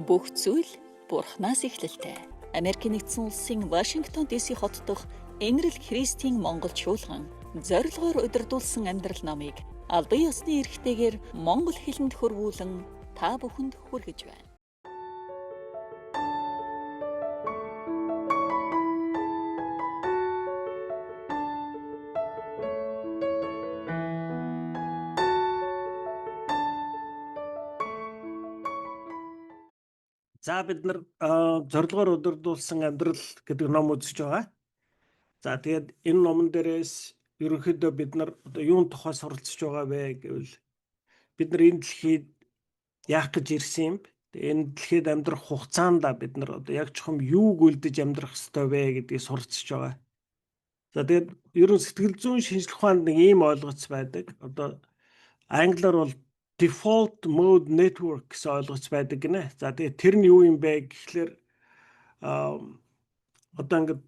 Бүх зүйл Бурханаас эхлэлтэй. Америкийн нэгдсэн улсын Вашингтон ДС хот дахь Энэрл Христийн Монгол чуулган зорилгоор удирдуулсан амьдрал номыг албан ёсны эрхтэйгээр монгол хэлэнд хөрвүүлэн та бүхэнд хүргэж байна. За бид нар зорилгоор удирдуулсан амьдрал гэдэг ном үзэж байгаа. За тэгээд энэ номон дээрээс ерөнхийдөө бид нар одоо юун тухай суралцж байгаа вэ гэвэл бид нар энэ дэлхийд яах гэж ирсэн юм. Энэ дэлхийд амьдрах хугацаанд бид нар одоо яг чухам юуг үлдэж амьдрах ёстой вэ гэдгийг суралцж байгаа. За тэгээд ерөн сэтгэл зүйн шинжилгээ ухаанд нэг ийм ойлголт байдаг. Одоо англиар бол default mode network гэсэн ойлголт байдаг гинэ. За тэгээд тэр нь юу юм бэ гэхлээр одоо ингээд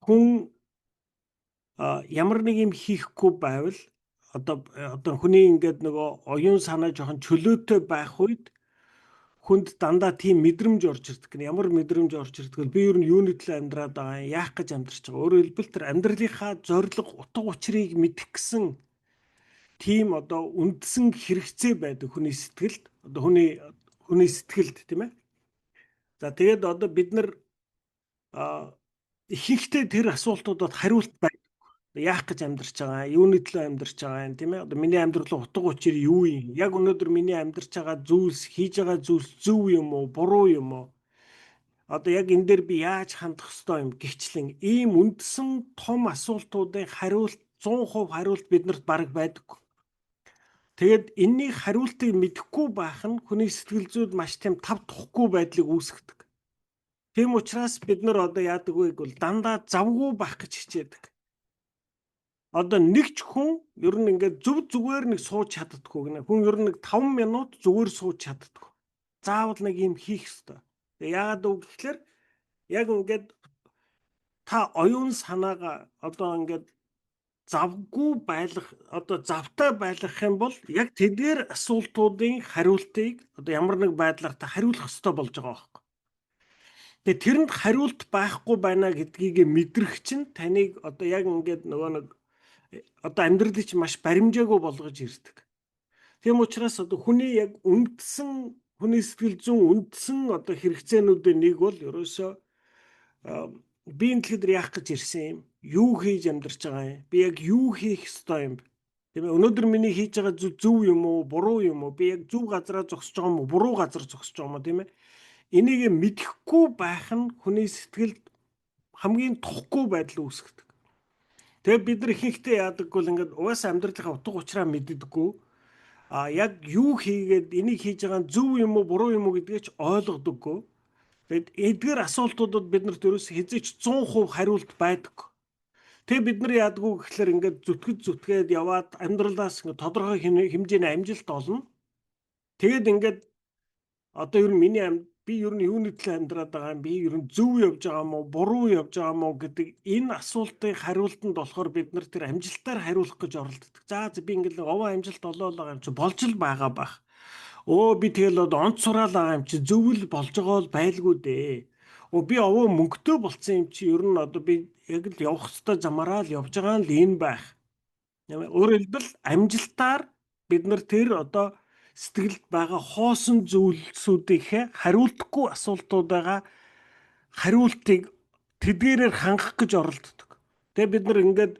хүн ямар нэг юм хийхгүй байвал одоо хүний ингээд нөгөө оюун санаа жоохон чөлөөтэй байх үед хүнд дандаа тийм мэдрэмж орж ирдэг гэнэ. Ямар мэдрэмж орж ирдэг вэ? Би ер нь юуны төлөө амьдраад байгаа юм? Яах гэж амьдарч байгаа? Өөрөөр хэлбэл тэр амьдралынхаа зорилго, утга учирыг мэдэх гэсэн тийм одоо үндсэн хэрэгцээ байдаг хүний сэтгэлд. Одоо хүний сэтгэлд тийм ээ. За тэгээд одоо бид нар ихэнхдээ тэр асуултуудад хариулт байдаг. Яах гэж амьдарч байгаа, юуны төлөө амьдарч байгаа юм тийм ээ. Одоо миний амьдралын утга учир юу юм? Яг өнөөдөр миний амьдарч байгаа зүйлс, хийж байгаа зүйлс зөв юм уу, буруу юм уу? Одоо яг энэ дээр би яаж хандах ёстой юм гихчлэн ийм үндсэн том асуултуудын хариулт 100% хариулт биднэрт бараг байдаггүй. Тэгээд энэний хариултыг мэдэхгүй байх нь хүний сэтгэл зүйд маш тийм тав тухгүй байдлыг үүсгэдэг. Тийм учраас бид нар одоо яадаг вэ гэвэл дандаа завгүй байх гэж хичээдэг. Одоо нэг ч хүн ер нь ингээд зүгээр нэг сууж чаддаггүй гэнэ. Хүн ер нь нэг 5 минут зүгээр сууж чаддаггүй. Заавал нэг юм хийх ёстой. Яагаад үг гэхлээр яг ингээд та оюун санаагаа одоо ингээд завгүй байлгах одоо завтай байлгах юм бол яг тэдгээр асуултуудын хариултыг одоо ямар нэг байдлаар та хариулах ёстой болж байгаа байхгүй. Тэгээ тэрэнд хариулт байхгүй байна гэдгийг мэдрэх чинь таныг одоо яг ингээд нөгөө нэг одоо амьдралыг чинь маш баримжаагүй болгож ирдэг. Тийм учраас одоо хүний яг үндсэн хүний сэтгэл зүйн үндсэн одоо хэрэгцээнүүдийн нэг бол ерөөсөө би энэ дэлхийд яах гэж ирсэн юм? Юу хийж амьдарч байгаа юм? Би яг юу хийх ёстой юм? Тийм ээ өнөөдөр миний хийж байгаа зөв юм уу, буруу юм уу? Би яг зөв газараа зогсож байгаа юм уу, буруу газар зогсож байгаа юм уу, тийм ээ? Энийг мэдэхгүй байх нь хүний сэтгэлд хамгийн тухгүй байдал үүсгэдэг. Тэгээ бид нар ихэнхдээ яадаг бол ингээд угаасаа амьдралынхаа утга учираа мэддэггүй. Яг юу хийгээд энийг хийж байгаа нь зөв юм уу, буруу юм уу гэдгээ ч ойлгодоггүй. Тэгэд эдгээр асуултуудад бид нарт ерөөс хязгаарч 100% хариулт байдаг. Тэгээ бид нар яадаггүй гэхэлэр ингээд зүтгээд яваад амьдралаас ингээд тодорхой хэмжээний амжилт олно. Тэгээд ингээд одоо ер нь би ер нь юуны төлөө амьдраад байгаа юм? Би ер нь зөв явж байгаа юм уу, буруу явж байгаа юм уу гэдэг энэ асуултын хариултанд болохоор бид нар тэр амжилтаар хариулах гэж оролддог. За би ингээд овоо амжилт олоо байгаа юм чи болж л байгаа бах. Би тэгэл онц сураал байгаа юм чи зөвл болж байгаа бол байлгүй дээ. Би овоо мөнгөтэй болцсон юм чи ер нь одоо би яг л явах хэвээр замаараа л явж байгаа нь л энэ байх. Өөрөөр хэлбэл амжилтаар бид нар тэр одоо сэтгэлд байгаа хоосон зүйлсүүдийнхээ хариултгүй асуултуудаа хариултыг тэдгээрээр хангах гэж оролддог. Тэгээ бид нар ингээд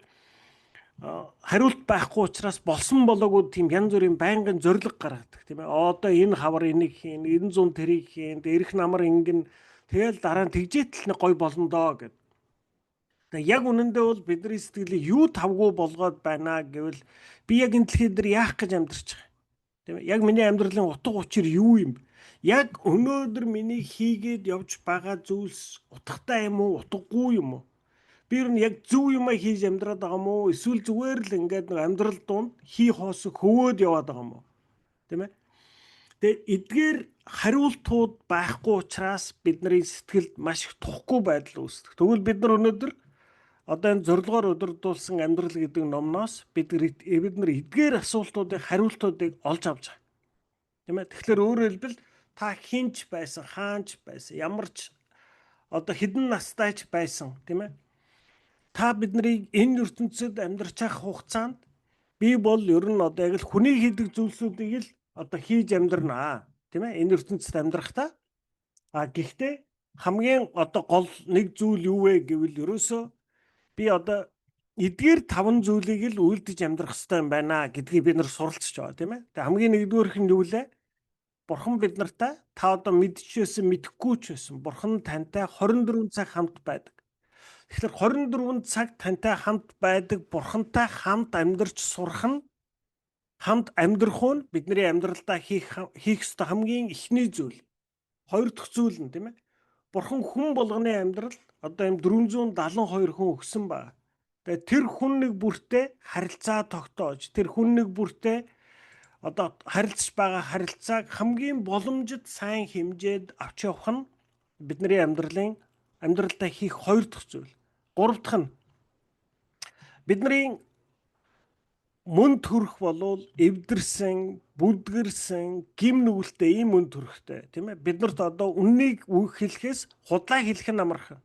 хариулт байхгүй учраас болсон болоогүй тийм янз бүрийн байнгын зориг гаргадаг тийм ээ. Одоо энэ хавар энийг хийн, энэ зүүн тэрийг хийн, эрх намар ингэн тэгэл дараа нь тэгжээтэл нэг гой болно доо гэд. Тэгээ яг үнэндээ бол бидний сэтгэлийг юу тавгүй болгоод байна гэвэл би яг энэ дэлхий дээр яах гэж амьдарч байгаа. Тийм ээ. Яг миний амьдралын утга учир юу юм? Яг өнөөдөр миний хийгээд явж байгаа зүйлс утгатай юм уу, утгагүй юм уу? Би ер нь яг зөв юм хийж амьдраад байгаа юм уу? Эсвэл зүгээр л ингээд нэг амьдрал донд хий хоос хөвөөд яваад байгаа юм уу? Тийм ээ. Тэгээ эдгээр хариултууд байхгүй учраас бидний сэтгэлд маш их тухгүй байдал үүсдэг. Тэгвэл бид нар өнөөдөр одоо энэ зорилгоор удирдуулсан амьдрал гэдэг номноос бид нар эдгээр асуултуудын хариултуудыг олж авч байгаа. Тийм ээ. Тэгэхээр өөрөөр хэлбэл та хинч байсан, хаанч байсан, ямарч одоо хэдэн настайч байсан, тийм ээ. Та биднийг энэ ертөнцид амьдарч байх хугацаанд би бол ер нь одоо яг л хүний хийдэг зүйлсүүдийг л одоо хийж амьдрнаа, тийм ээ. Энэ ертөнцид амьдрахдаа гэхдээ хамгийн одоо гол нэг зүйл юу вэ гэвэл ерөөсөө би одоо эдгээр 5 зүйлийг л үйлдэж амьдрах хэрэгтэй юм байна гэдгийг бид нар суралцж байгаа, тийм ээ. Тэгээ хамгийн нэгдүгээрх нь юу вэ? Бурхан бид нартай та одоо мэдчихсэн мэдэхгүй ч байсан. Бурхан тантай 24 цаг хамт байдаг. Тэгэхээр 24 цаг тантай хамт байдаг, Бурхантай хамт амьдарч сурах нь, хамт амьдрах нь бидний амьдралдаа хийх ёстой хамгийн эхний зүйл. Хоёр дахь зүйл нь тийм ээ. Бурхан хүн болгоны амьдрал одоо юм 472 хүн өгсөн ба. Тэгээ тэр хүн нэг бүртээ харилцаа тогтоож, тэр хүн нэг бүртээ одоо харилцаж байгаа харилцааг хамгийн боломжит сайн хэмжээд авч явах нь бидний амьдралдаа хийх хоёр дахь зүйл. Гурав дахь нь бидний мөн төрөх болвол эвдэрсэн, бүдгэрсэн, гим нүгэлтэй ийм мөн төрхтэй тийм ээ. Биднэрт одоо үннийг хэлэхээс худлаа хэлэх нь амархан.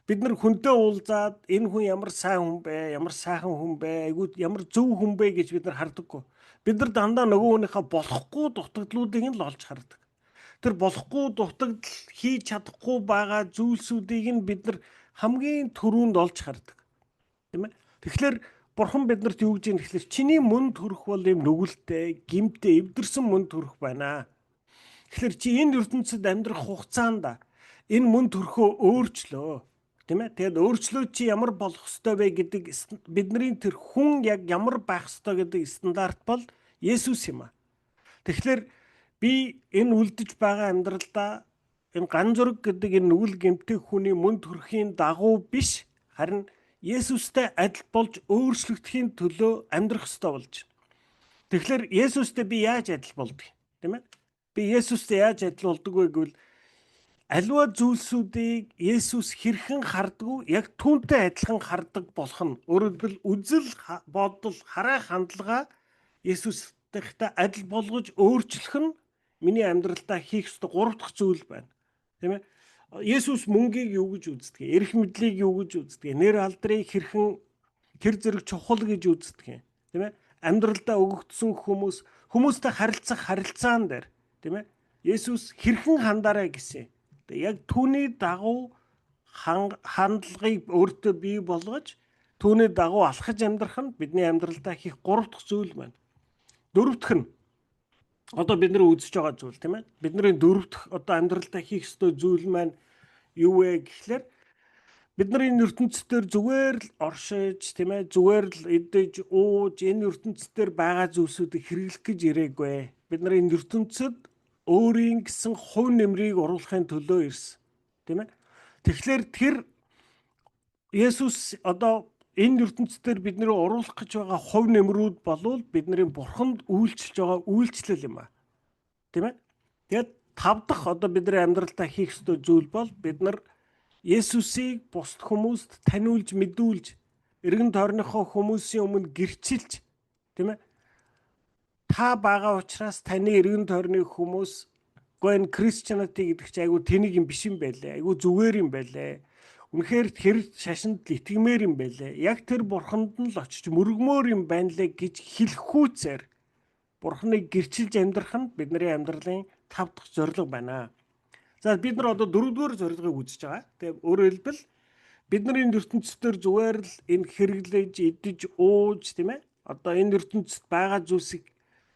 Бид нар хүнтэй уулзаад энэ хүн ямар сайн хүн бэ, ямар сайхан хүн бэ, айгуу ямар зөв хүн бэ гэж бид нар хардаггүй. Бид нар дандаа нөгөө хүнийхээ болохгүй дутагдлуудыг нь л олж хардаг. Тэр болохгүй дутагдал хийж чадахгүй байгаа зүйлсүүдийг нь бид нар хамгийн түрүүнд олж хардаг. Тийм ээ. Тэгэхээр Бурхан биднэрт юу гэж нэхлээр чиний мөн төрөх бол юм нүгэлтэй, гимтэй, эвдэрсэн мөн төрөх байна. Тэгэхээр чи энэ ертөнцид амьдрах хугацаанд энэ мөн төрхөө өөрчлөө. Тийм ээ. Тэгээд өөрчлөө чи ямар болох ёстой вэ гэдэг бидний тэр хүн яг ямар байх ёстой гэдэг стандарт бол Есүс юм аа. Тэгэхээр би энэ үлдэж байгаа амьдралдаа энэ ганцзураг гэдэг энэ нүгэл гэмтэй хүний мөн төрхийн дагуу биш, харин Есүстэй адил болж өөрчлөгдөхийн төлөө амьдрах ёстой болж байна. Тэгэхээр Есүстэй би яаж адил болдгийг, тийм ээ? Би Есүстэй яаж адил болдог вэ гэвэл аливаа зүйлсүүдийг Есүс хэрхэн харддаг, яг түүнтэй адилхан хардаг болох нь. Өөрөөр хэлбэл үзэл бодол, хараа хандлага Есүстэй адил болгож өөрчлөх нь миний амьдралдаа хийх ёстой гурав дахь зүйл байна. Тийм ээ? Есүс мөнгийг юу гэж үздэг? Эрх мэдлийг юу гэж үздэг? Нэр алдрыг хэрхэн тэр зэрэг чухал гэж үздэг юм. Тийм ээ? Амьдралдаа өгөгдсөн хүмүүстэй харилцах харилцаан дээр, тийм ээ? Есүс хэрхэн хандаарай гэсэн. Яг түүний дагуу хандлагыг өөртөө бий болгож түүний дагуу алхаж амьдрах нь бидний амьдралдаа хийх гурав дахь зүйл байна. Дөрөв дэх нь одоо бид нар үзэж байгаа зүйл, тийм ээ? Бидний дөрөв дэх одоо амьдралдаа хийх ёстой зүйл маань юу вэ гэхлээр бид нар энэ ертөнцийн зүгээр л оршиж, тийм ээ? Зүгээр л идэж, ууж энэ ертөнцийн байгаа зүйлсүүдийг хэрэглэх гэж ирээгүй. Бид нар энэ ертөнцид өөрийн гэсэн хувь нэмрийг оруулахын төлөө ирсэн. Тийм ээ? Тэгэхээр тэр Есүс одоо энэ ертөнцийн бидний оруулах гэж байгаа хувь нэмрүүд болвол бидний Бурханд үйлчлж байгаа үйлчлэл юм аа. Тийм ээ? Тэгээд тав дахь одоо бидний амьдралдаа хийх ёстой зүйл бол бид нар Есүсийг бусад хүмүүст таниулж, мэдүүлж, эргэн тойрныхоо хүмүүсийн өмнө гэрчилж, тийм ээ? Та байгаа учраас таны эргэн тойрны хүмүүс гоо Christianity гэдэг чинь айгүй тэнийг юм биш юм байлээ. Айгүй зүгээр юм байлээ. Үнэхээр тэр шашинд л итгэмээр юм байлээ. Яг тэр Бурханд нь л очиж мөргмөр юм байна лээ гэж хэлэхүүцээр Бурханыг гэрчилж амьдрах нь бидний амьдралын тав дахь зорилго байна. За бид нар одоо дөрөвдүгээр зорилгыг үзэж байгаа. Тэгээ өөрөөр хэлбэл бид нар энэ ертөнцийн зүгээр л энэ хэрэглэж, идэж, ууж, тийм ээ? Одоо энэ ертөнцид байгаа зүйлсийг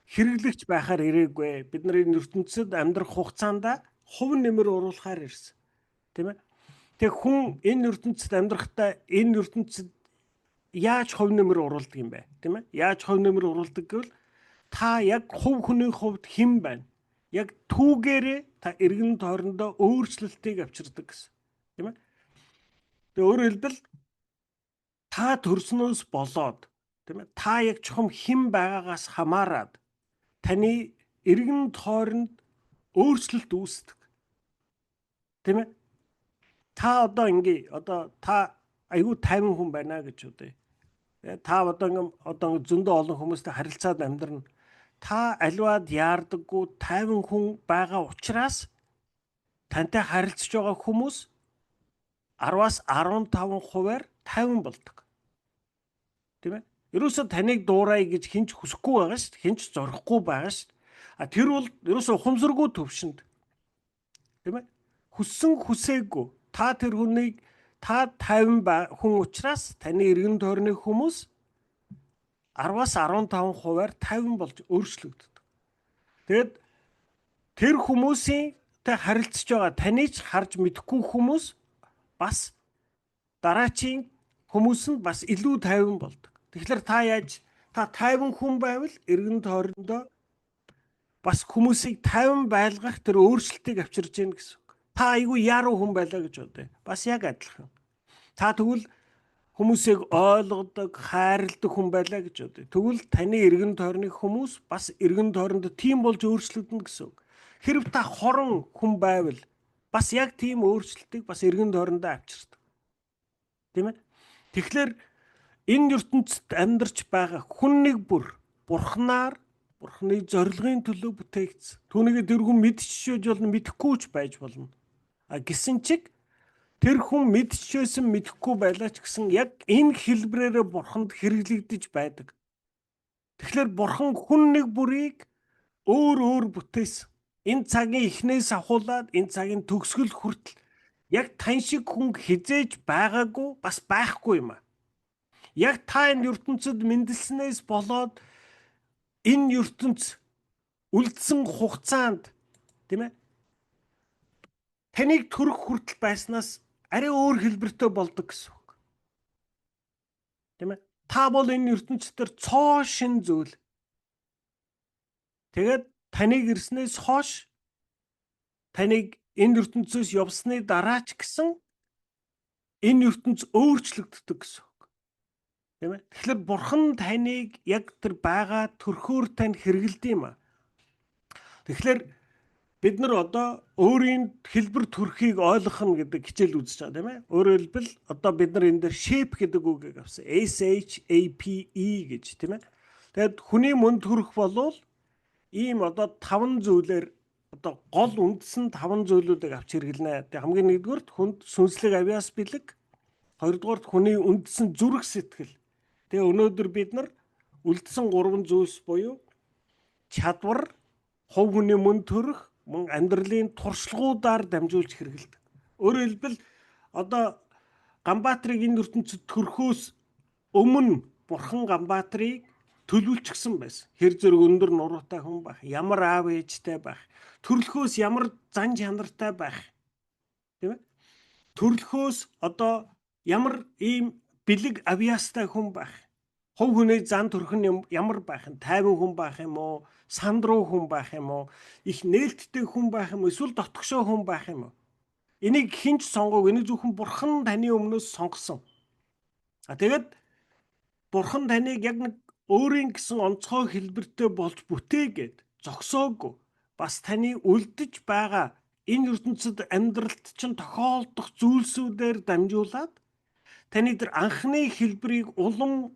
хэрэглэгч байхаар ирээгүй. Бид нар энэ ертөнцид амьдрах хугацаанд хувь нэмэр оруулахаар ирсэн. Тийм ээ? Тэг хүн энэ ертөнцид амьдрахдаа энэ ертөнцид яаж хувь нэмэр оруулдаг юм бэ? Тийм ээ? Яаж хувь нэмэр оруулдаг гэвэл та яг хувь хүний хувьд хэн байна? Яг түүгээрээ та эргэн тойрондоо өөрчлөлтийг авчирдаг гэсэн. Тийм ээ? Тэгээ өөрөөр хэлбэл та төрснөөс болоод, тийм ээ? Та яг чухам хэн байгаагаас хамаарад таны эргэн тойронд өөрчлөлт үүсдэг. Тийм ээ? Та одоо та айгүй тайван хүн байна гэж үү. Та одоо зөндөө олон хүмүүстэй харилцаад амьдрна. та аливаад яардаггүй тайван хүн байгаа учраас тантай харилцаж байгаа хүмүүс 10-аас 15%-аар тайван болдог. Тийм ээ? Ерөөсө таныг дуурай гэж хинч хүсэхгүй байгаа шүү дээ. Хинч зорихгүй байгаа шүү дээ. Тэр бол ерөөсө ухамсаргүй төвшөнд. Тийм ээ? Хүссэн хүсээгүй та тэр хүнийг та тайван хүн учраас таны эргэн тойрны хүмүүс 10-аас 15%-аар тайван болж өөрчлөгддөг. Тэгэд тэр хүмүүсийн тэ харилцаж байгаа таныг харж мэдэхгүй хүмүүс бас дараачийн хүмүүс нь бас илүү тайван болдог. Тэгэхээр та тайван хүн байвал эргэн тойрондоо бас хүмүүсийг тайван байлгах тэр өөрчлөлтийг авчирж гин гэсэн. Та айгүй яруу хүн байлаа гэж бодъё. Бас яг адилхан. Та тэгвэл хүмүүсийг ойлгодог, хайрладаг хүн байлаа гэж бодъё. Тэгвэл таны эргэн тойрны хүмүүс бас эргэн тойронд тийм болж өөрчлөгдөн гэсэн. Хэрв та хорон хүн байвал бас яг тийм өөрчлөлтийг бас эргэн тойрондоо авчирдаг. Тийм ээ? Тэгэхээр энэ ертөнцид амьдарч байгаа хүн нэг бүр бурхнаар бурхны зорилгын төлөө бүтээгдсэн. Түүнийг тэр хүн мэдчихэж болно, мэдэхгүй ч байж болно. Гэсэн чиг тэр хүн мэдчихсэн мэдэхгүй байлаа ч гэсэн яг энэ хэлбрээрээ бурханд хэрэглэгдэж байдаг. Тэгэхээр бурхан хүн нэг бүрийг өөр бүтээсэн. Энэ цагийн эхнээс ахуулаад энэ цагийн төгсгөл хүртэл яг тань шиг хүн хизээж байгаагүй бас байхгүй юм аа. Яг та энэ ертөнцид мэндэлснээс болоод энэ ертөнц үлдсэн хугацаанд тийм ээ таныг төрөх хүртэл байснаас арай өөр хэлбэртэй болдог гэсэн үг. Тийм ээ? Та бол энэ ертөнцийн цоо шин зүйл. Тэгээд таныг ирснээс хойш таныг энэ ертөнцөөс явсны дараа ч гэсэн энэ ертөнц өөрчлөгддөг гэсэн үг. Тийм ээ? Тэгэхээр бурхан таныг яг тэр байгаа төрхөөр тань хэрэгэлдэг юм аа. Тэгэхээр бид нар одоо өөрийн хэлбэр төрхийг ойлгох нь гэдэг хичээл үзэж байгаа тийм ээ. Өөрөөр хэлбэл одоо бид нар энэ дээр shape гэдэг үгийг авсан. SHAPE гэж тийм ээ. Тэгэд хүний мөн төрх болвол ийм одоо 5 зүйлээр одоо гол үндсэн 5 зүйлүүдийг авч хэрэглэнэ. Тэг хамгийн нэгдүгürt хүнд сүнслэг авяас бэлэг, хоёрдугаарт хүний үндсэн зүрх сэтгэл. Тэгээ өнөөдөр бид нар үлдсэн 3 зүйлс буюу чадвар, хувь хүний мөн төрх, мөн амьдралын туршлагуудаар дамжуулж хэрэгэлдэг. Өөрөөр хэлбэл одоо Ганбаатарыг энэ ертөнцид төрхөөс өмнө бурхан Ганбаатарыг төлөвлөчихсөн байсан. Хэр зэрэг өндөр нуруутай хүн байх, ямар аав ээжтэй байх, төрлөхөөс ямар зан чанартай байх. Тийм ээ? Төрлөхөөс одоо ямар ийм бэлэг авьяастай хүн байх. Хувь хүний зан төрх нь ямар байх нь, тайван хүн байх юм уу, сандруу хүн байх юм уу, их нээлттэй хүн байх юм уу, эсвэл дотгошоо хүн байх юм уу? Энийг хинч сонгоог, энийг зөвхөн бурхан таны өмнөөс сонгосон. Тэгээд бурхан таныг яг нэг өөрийн гэсэн онцгой хэлбэртэй болж бүтээгээд зогсоогүй. Бас таны үлдэж байгаа энэ ертөнцид амьдралд чинь тохиолдох зүйлсүүдээр дамжуулаад таны тэр анхны хэлбэрийг улам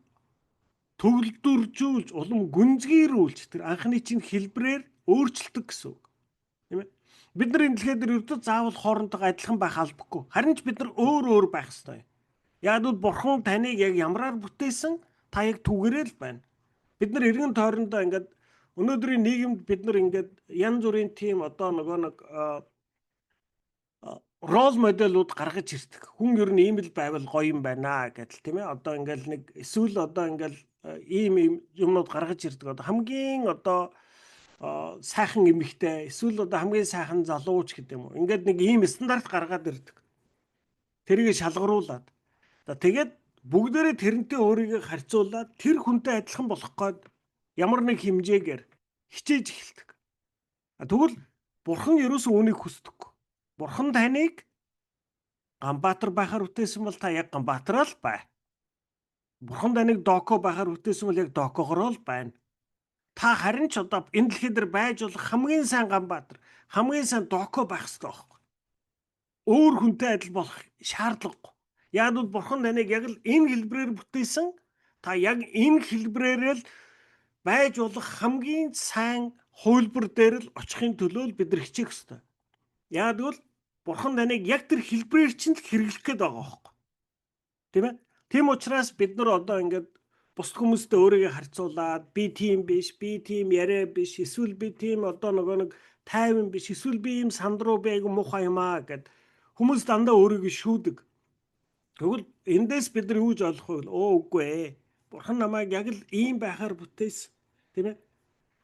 төгөлдөржүүлж, улам гүнзгийрүүлж тэр анхны чинь хэлбрээр өөрчилдөг гэсэн үг. Тийм ээ? Бид нар энэ дэлхийд ердөө заавал хоорондоо адилхан байх албагүй. Харин ч бид нар өөр байх ёстой. Яг л бурхан таныг яг ямраар бүтээсэн та яг түгээрээ л байна. Бид нар эргэн тойрондоо ингээд өнөөдрийн нийгэмд бид нар ингээд янз бүрийн тим одоо нөгөө нэг рол моделууд гаргаж ирдэг. Хүн ер нь ийм л байвал гоё юм байна гэдэл тийм ээ. Одоо ингээл нэг эсвэл одоо ингээл ийм юмнууд гаргаж ирдэг. Одоо хамгийн одоо сайхан эмэгтэй эсвэл одоо хамгийн сайхан залууч гэдэг юм уу. Ингээд нэг ийм стандарт гаргаад ирдэг. Тэрийг шалгаруулад. Тэгээд бүгдээрээ тэрнтэй өөрийгөө харьцуулаад тэр хүнтэй адилхан болох гээд ямар нэг хэмжээгээр хичээж эхэлдэг. Тэгвэл бурхан ерөөсөө үүнийг хүсдэггүй. Бурхан таныг Ганбаатар байхаар бүтээсэн бол та яг Ганбаатараа л бай. Бурхан таныг Доко байхаар бүтээсэн бол яг Докогоор л байна. Та харин ч одоо энэ дэлхий дээр байж болох хамгийн сайн Ганбаатар, хамгийн сайн Доко байх хэрэгтэй байхгүй. Өөр хүнтэй адил болох шаардлагагүй. Яг л бурхан таныг яг л энэ хэлбрээр бүтээсэн. Та яг энэ хэлбрээр л байж болох хамгийн сайн хувилбар дээр л очихын төлөө бид нар хичээх ёстой. Яагад гэвэл Бурхан таныг яг тэр хэлбэрээр чинь л хэрэглэх гээд байгаа хөөхгүй. Тийм ээ? Тийм учраас бид нар одоо ингээд бусд хүмүүстэй өөрийгөө харьцуулаад би тийм биш, би тийм яриа биш, эсвэл би тийм одоо нөгөө нэг тайван биш, эсвэл би ийм сандруу би айгу муухай юм аа гэд хүмүүс дандаа өөрийгөө шүүдэг. Тэгвэл эндээс бид нар юу гэж ойлгох вэ? Үгүй ээ. Бурхан намайг яг л ийм байхаар бүтээсэн. Тийм ээ?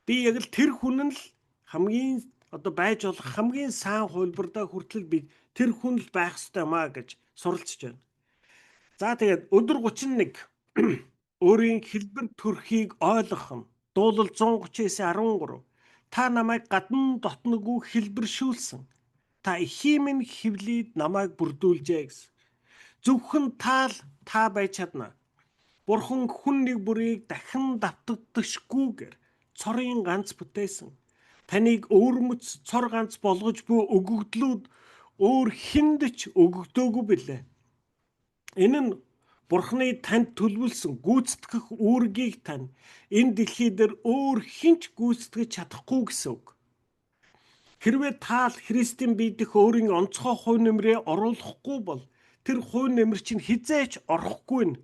Би яг л тэр хүн л хамгийн одоо байж болох хамгийн сайн хувилбардаа хүртэл би тэр хүн л байх ёстой юм аа гэж суралцж байна. За тэгээд өдөр 31 өөрийн хэлбэр төрхийг ойлгох нь дуулал 139:13 та намайг гадна дотноггүй хэлбэршүүлсэн. Та эхийн минь хөвлөд намайг бүрдүүлжээ гэсэн. Зөвхөн та байж чадна. Бурхан хүн нэг бүрийг дахин давтагддагшгүйгээр цорын ганц бүтээсэн. Таныг өвөрмөц цор ганц болгож буй өгөгдлүүд өөр хүнд ч өгөгдөөгүй билээ. Энэ нь Бурханы танд төлөвлөсөн гүйцэтгэх үүргийг тань энэ дэлхий дээр өөр хинч гүйцэтгэж чадахгүй гэсэн үг. Хэрвээ та Христийн бие дэх өөрийн онцгой хувь нэмрээ оруулахгүй бол тэр хувь нэмэр чинь хизээч орохгүй нь.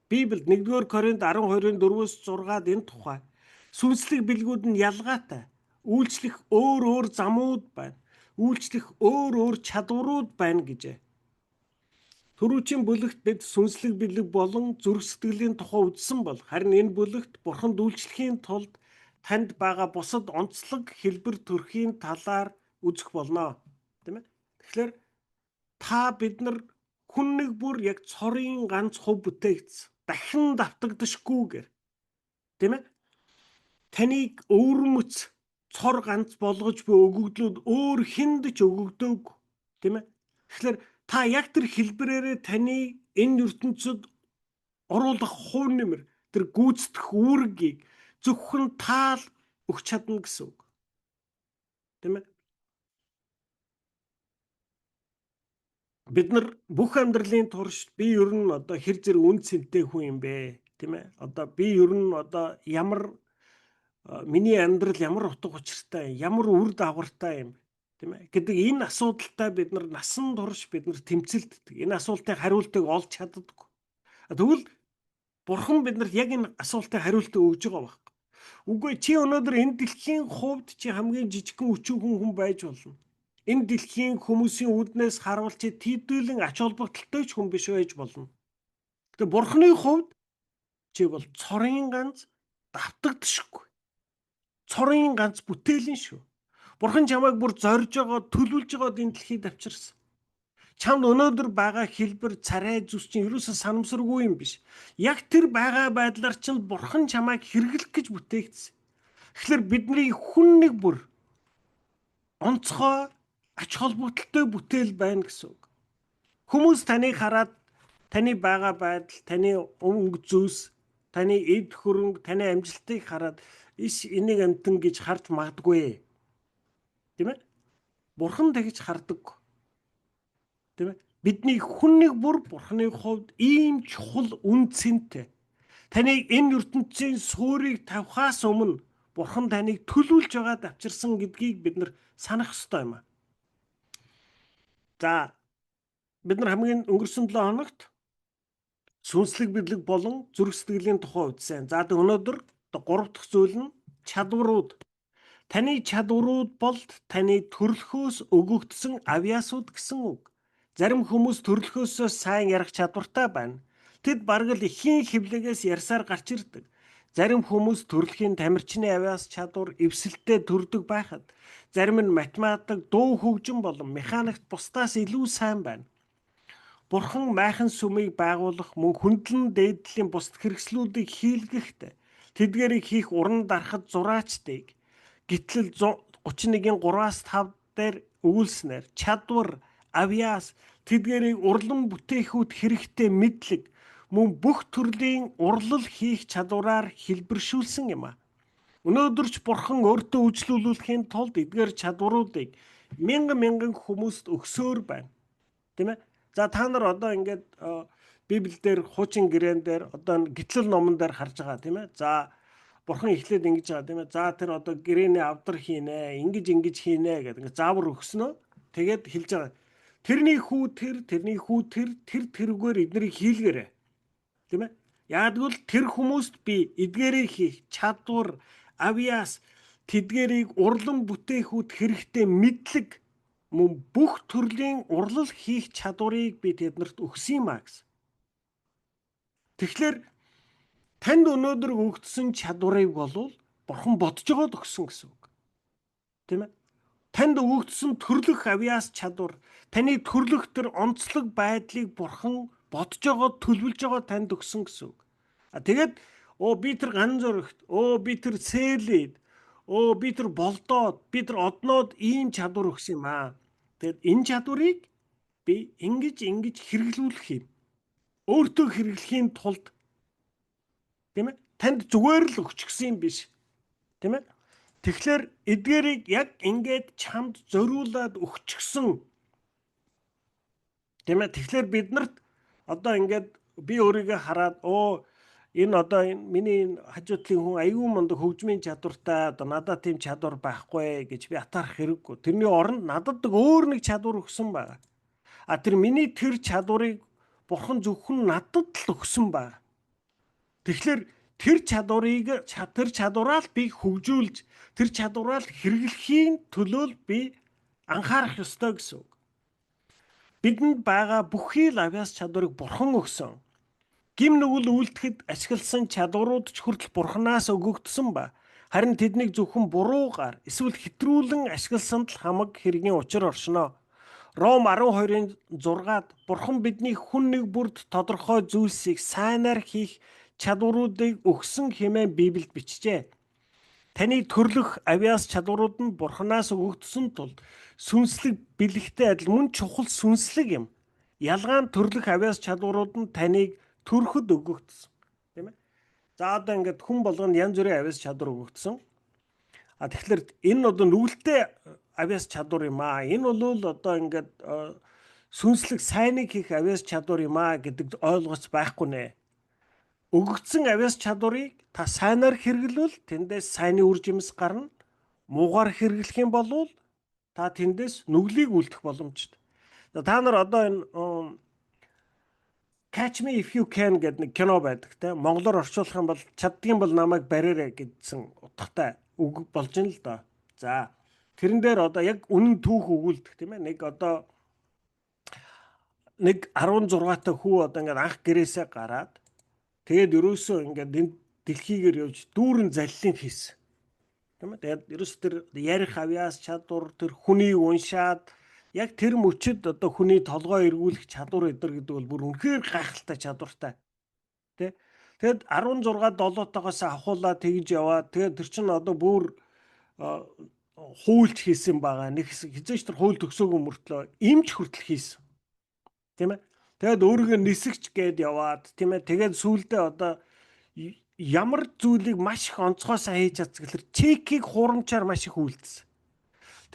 Библиэд 1-р Коринт 12:4-6-д энэ тухай сүнслэг билгүүд нь ялгаатай. Үйлчлэх өөр замууд байна. Үйлчлэх өөр чадварууд байна гэжээ. Түрүүчийн бүлэгт бид сүнслэг бэлэг болон зүрх сэтгэлийн тухай үзсэн бол харин энэ бүлэгт Бурханд үйлчлэхийн тулд танд байгаа бусад онцлог хэлбэр төрхийн талаар үзэх болно. Тийм ээ? Тэгэхээр бид нар хүн нэг бүр яг цорын ганц хувь бүтээгдсэн. Дахин давтагдашгүйгээр. Тийм ээ? Таныг өвөрмөц цор ганц болгож буй өгөгдлүүд өөр хүнд ч өгөгдөөгүй. Тийм ээ? Тэгэхээр та яг тэр хэлбэрээрээ таны энэ ертөнцид оруулах хувь нэмэр тэр гүйцэтгэх үүргийг зөвхөн та л өгч чадна гэсэн үг. Тийм ээ? Бид нар бүх амьдралын турш би ер нь одоо хэр зэрэг үн цэнтэй хүн юм бэ? Тийм ээ? Одоо би ер нь одоо ямар миний амьдрал ямар утга учиртай, ямар үр дагавартай юм бэ? Тийм ээ? Гэдэг энэ асуудалтай бид нар насан турш бид нар тэмцэлддэг. Энэ асуултын хариултыг олж чаддаггүй. Тэгвэл Бурхан бидэнд яг энэ асуултын хариултыг өгж байгаа байхгүй. Үгүй чи өнөөдөр энэ дэлхийн хувьд чи хамгийн жижигхэн өчүүхэн хүн байж болно. Энэ дэлхийн хүмүүсийн үднээс харвал чи тийдүүлэн ач холбогдолтой ч хүн биш байж болно. Тэгээ Бурханы хувьд чи бол цорын ганц давтагдшгүй. Цорын ганц бүтээлэн шүү. Бурхан чамайг бүр зорж байгаа, төлөвлөж байгаад энэ дэлхийд авчирсан. Чамд өнөөдөр байгаа хэлбэр, царай зүс чинь ерөөсөө санамсаргүй юм биш. Яг тэр байгаа байдлаар чинь Бурхан чамайг хэрэглэх гэж бүтээгдсэн. Тэгэхээр бидний хүн нэг бүр онцгой ач холбогдолтой бүтээл байна гэсэн үг. Хүмүүс таныг хараад таны байгаа байдал, таны өнгө зүс, таны эд хөрөнгө, таны амжилтыг хараад иш энийг амтан гэж харж магадгүй. Тийм ээ? Бурхан тэгж хардаг. Тийм ээ? Бидний хүн нэг бүр Бурханы хувьд ийм чухал үн цэнтэй. Таныг энэ ертөнцийн суурийг тавихаас өмнө Бурхан таныг төлөвлөж байгаад авчирсан гэдгийг бид нар санах ёстой юм аа. За бид нар хамгийн өнгөрсөн 7 хоногт сүнслэг бэлэг болон зүрх сэтгэлийн тухай үзсэн. За өнөөдөр 3 дахь зүйл нь чадварууд. Таны чадварууд бол таны төрөлхөөс өгөгдсөн авьяасууд гэсэн үг. Зарим хүмүүс төрөлхөөсөө сайн ярих чадвартай байна. Тэд бараг л эхийн хэвлэгээс ярьсаар гарч ирдэг. Зарим хүмүүс төрөлхийн тамирчны авьяас чадвар эвсэлтэд төрдөг байхад зарим нь математик, дуу хөгжин болон механикт бусдаас илүү сайн байна. Бурхан майхан сүмийг байгуулах мөн хөндлөн дээдлийн бусд хэрэгслүүдийг хийлгэхдээ тэдгээрийг хийх уран дарахад зураачдыг гитлэл 31:3-5 дээр өгүүлснээр чадвар, авьяас тэдгээрийг урлан бүтээхүүд хэрэгтэй мэдлэг мөн бүх төрлийн урлал хийх чадвараар хэлбэршүүлсэн юм а. Өнөөдөр ч Бурхан өөртөө үйлчлүүлэхийн тулд эдгээр чадваруудыг мянган хүмүүст өгсөөр байна. Тийм ээ? За та нар одоо ингээд Библиэлд хуучин гэрээн дээр одоо гитлэл номон дээр харж байгаа тийм ээ. За Бурхан эхлээд ингэж байгаа тийм ээ. За тэр одоо гэрээний авдар хийнэ, ингэж хийнэ гэдэг ингээд заавар өгснөө. Тэгээд хэлж байгаа. Тэрний хүү тэргээр эднийг хийлгээрэй. Тийм ээ. Яг л тэр хүмүүст би эдгээрийг хийх чадвар, авьяас, тэдгээрийг урлан бүтээх хэрэгтэй мэдлэг мөн бүх төрлийн урлал хийх чадварыг би тэднэрт өгсөн юм а гэсэн. Тэгэхээр танд өнөөдөр өгсөн чадварыг бол Бурхан бодож байгаад өгсөн гэсэн үг. Тийм ээ. Танд өгөгдсөн төрлөх авьяас чадвар, таны төрлөх тэр онцлог байдлыг Бурхан бодож байгаа, төлөвлөж байгаа танд өгсөн гэсэн үг. Тэгээд би тэр ган зөрөгт, би тэр сэлээд, би тэр болдоод, би тэр одноод ийм чадвар өгсөн юм аа. Тэгээд энэ чадварыг би ингэж хэрэглүүлэх юм. Өөртөө хэрэглэхийн тулд тийм ээ танд зүгээр л өгчихсөн юм биш. Тийм ээ. Тэгэхээр эдгээрийг яг ингээд чамд зориулаад өгчихсөн. Тийм ээ. Тэгэхээр биднэрт одоо ингээд би өөрийгөө хараад энэ одоо миний хажуудлын хүн аюун мундаг хөгжмийн чадвартай одоо надад тийм чадвар байхгүй гэж би атаарах хэрэггүй. Тэрний оронд надад өөр нэг чадвар өгсөн байна. Тэр миний тэр чадварыг Бурхан зөвхөн надад л өгсөн байна. Тэгэхээр тэр чадвараа би хөгжүүлж, тэр чадвараа хэрэглэхийн төлөө би анхаарах ёстой гэсэн үг. Бидэнд байгаа бүхий л авьяас чадварыг Бурхан өгсөн. Гим нүгэл үйлдэхэд ашигласан чадварууд ч хүртэл Бурханаас өгөгдсөн ба. Харин тэднийг зөвхөн буруугаар эсвэл хэтрүүлэн ашигласанд л хамаг хэргийн учир оршино. Ром 12-ын 6-ад Бурхан бидний хүн нэг бүрд тодорхой зүйлсийг сайнаар хийх чадваруудыг өгсөн хэмээн Библиэд бичжээ. Таны төрлөх авьяас чадварууд нь Бурханаас өгөгдсөн тул сүнслэг бэлэгтэй адил мөн чухал сүнслэг юм. Ялгаан төрлөх авьяас чадварууд нь таныг төрөхөд өгөгдсөн. Тийм ээ. За одоо ингээд хүн болгонд янз бүрийн авьяас чадвар өгөгдсөн. Тэгэхээр энэ одоо нүгэлтэй авьяас чадвар юм аа. Энэ бол одоо ингээд сүнслэг сайныг хийх авьяас чадвар юм аа гэдэг ойлгоц байхгүй нэ. Өгөгдсөн авьяас чадварыг та сайнаар хэрэглэвэл тэндээс сайнны үр жимс гарна. Муугаар хэрэглэх юм бол та тэндээс нүглийг үлдэх боломжтой. Та нар одоо энэ Catch Me If You Can гэдэг нэг кино байдаг те. Монголоор орчуулах юм бол чаддгийн бол намайг бариарэ гэдсэн утгатай үг болж ин л доо. За тэрэн дээр одоо яг үнэн түүх өгүүлдэг тийм ээ. Нэг 16-тай хүү одоо ингээд анх гэрээсээ гараад тэгээд ерөөсөө ингээд энэ дэлхийгээр явж дүүрэн заллин хийсэн. Тийм ээ. Тэгээд ерөөсөө тэр ярих авьяас чадвар, тэр хүнийг уншаад яг тэр мөчөд одоо хүний толгой эргүүлэх чадвар гэдэг бол бүр үнэхээр гайхалтай чадвартай. Тэ? Тэгэд 16 долоотойгоос авахуулаад тэгж яваад тэгээд тэр чинь одоо бүр хуульч хийсэн байгаа. Нэг хизээч тэр хууль төгсөөгүй мөртлөө эмч хүртэл хийсэн. Тийм ээ. Тэгээд өөрийгөө нисгэж гээд яваад тийм ээ. Тэгээд сүүлдээ одоо ямар зүйлийг маш их онцгоосоо хийж чадсан гэхэлэр чекийг хуурамчаар маш их үйлдсэн.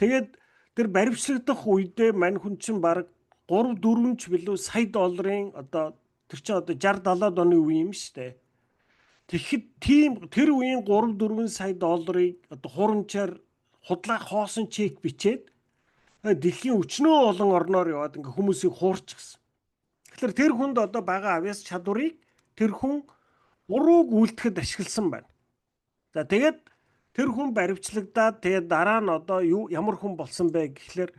Тэгээд тэр баримтлагдах үедээ мань хүн чинь баг 3-4 ч билүү сая долларын одоо тэр чинь одоо 60-70 оны үе юм шүү дээ. Тэгэхэд тийм тэр үеийн 3-4 сая долларыг одоо хурамчаар худлаа хоосон чек бичээд дэлхийн өчнөө олон орноор яваад ингээ хүмүүсийг хуурчихсан. Тэгэхээр тэр хүнд одоо бага авьяас чадварыг тэр хүн бурууг үйлдэхэд ашигласан байна. За тэгээд тэр хүн баримтлагдаад тэгээд дараа нь одоо ямар хүн болсон бэ гэхлээр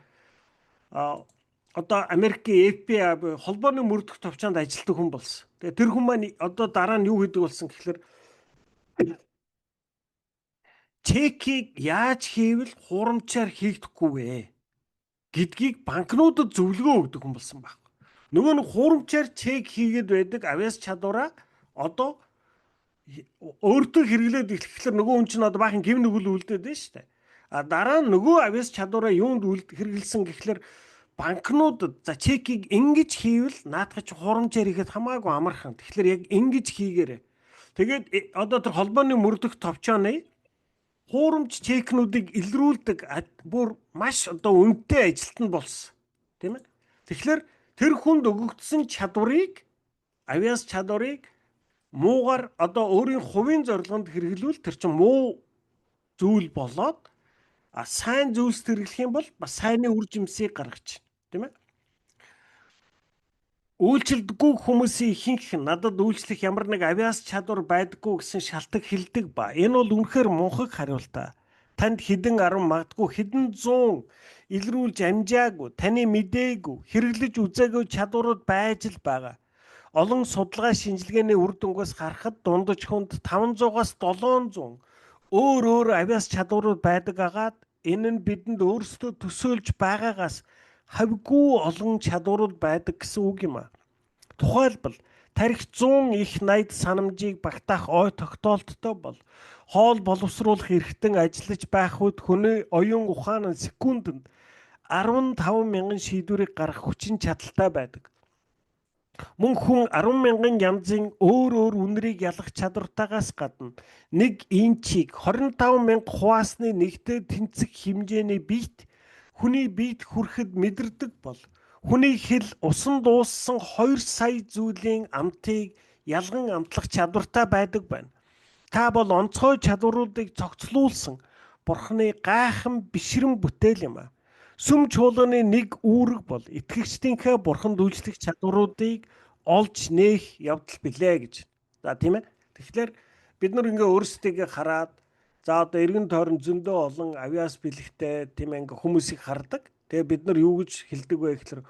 одоо Америкийн FBI холбооны мөрдөх товчоонд ажилладаг хүн болсон. Тэгээд тэр хүн маань одоо дараа нь юу хийдэг болсон гэхлээр чекийг яаж хийвэл хурамчаар хийгдэхгүй вэ гэдгийг банкнуудад зөвлөгөө өгдөг хүн болсон байна. Нөгөө нэг хурамчаар чек хийгээд байдаг авьяас чадвараа одоо өөртөө хэрэглээд эхлэхээр нөгөө хүн чинь одоо баахан гим нүгэл үлдээд байна шүү дээ. Дараа нь нөгөө авьяас чадвараа юунд хэрэгэлсэн гэхлээр банкнуудад за чекийг ингэж хийвэл наадах чи хурамчаар хийхэд хамаагүй амархан. Тэгэхээр яг ингэж хийгээрэй. Тэгээд одоо тэр холбооны мөрдөх товчооны хуурамч чекнүүдийг илрүүлдэг бүр маш одоо үнэтэй ажилтан болсон. Тийм ээ. Тэгэхээр тэр хүнд өгөгдсөн чадварыг авьяас чадварыг муугаар одоо өөрийн хувийн зорилгонд хэрэглүүл тэр чинь муу зүйл болоод сайн зүйлс хэрэглэх юм бол бас сайнны үр жимсийг гаргаж байна. Тийм ээ? Үйлчлдэггүй хүмүүсийн ихэнх надад үйлчлэх ямар нэг авиас чадвар байдаггүй гэсэн шалтгаан хэлдэг ба. Энэ бол үнэхээр мунхаг хариултаа. Танд хэдэн 10 магадгүй хэдэн 100 илрүүлж амжаагүй, таны мэдээгүй, хэрэглэж үзээгүй чадварууд байж л байгаа. Олон судалгаа шинжилгээний үр дүнгээс харахад дундаж хүнд 500-аас 700 өөр авиас чадварууд байдаг агаад энэ нь бидэнд өөрсдөө төсөөлж байгаагаас хавьгүй олон чадварууд байдаг гэсэн үг юм а. Тухайлбал тарих 100 их найд санамжийг багтаах ой тогтоолттой бол хоол боловсруулах эрхтэн ажиллаж байх үед хүний оюун ухаан нь секундэд 15,000 шийдвэрийг гаргах хүчин чадалтай байдаг. Мөн хүн 10,000 янзын өөр үнэрийг ялах чадвартайгаас гадна нэг инчийг 25,000 хуваасны нэгтэй тэнцэх хэмжээний биет хүний биед хүрэхэд мэдэрдэг бол хүний хэл усан дууссан 2 сая зүйлийн амтыг ялган амтлах чадвартай байдаг байна. Та бол онцгой чадваруудыг цогцлуулсан Бурхны гайхан бишрэн бүтээл юм а. Сүм чуулганы нэг үүрэг бол итгэгчдийнхээ Бурханд үйлчлэх чадваруудыг олж нээх явдал билээ гэж. За тийм ээ. Тэгэхээр бид нар ингээ өөрсдийгөө хараад за одоо эргэн тойрон зөндөө олон авиас бэлэгтэй тийм ингээ хүмүүсийг хардаг. Тэгээ бид нар юу гэж хэлдэг вэ гэхээр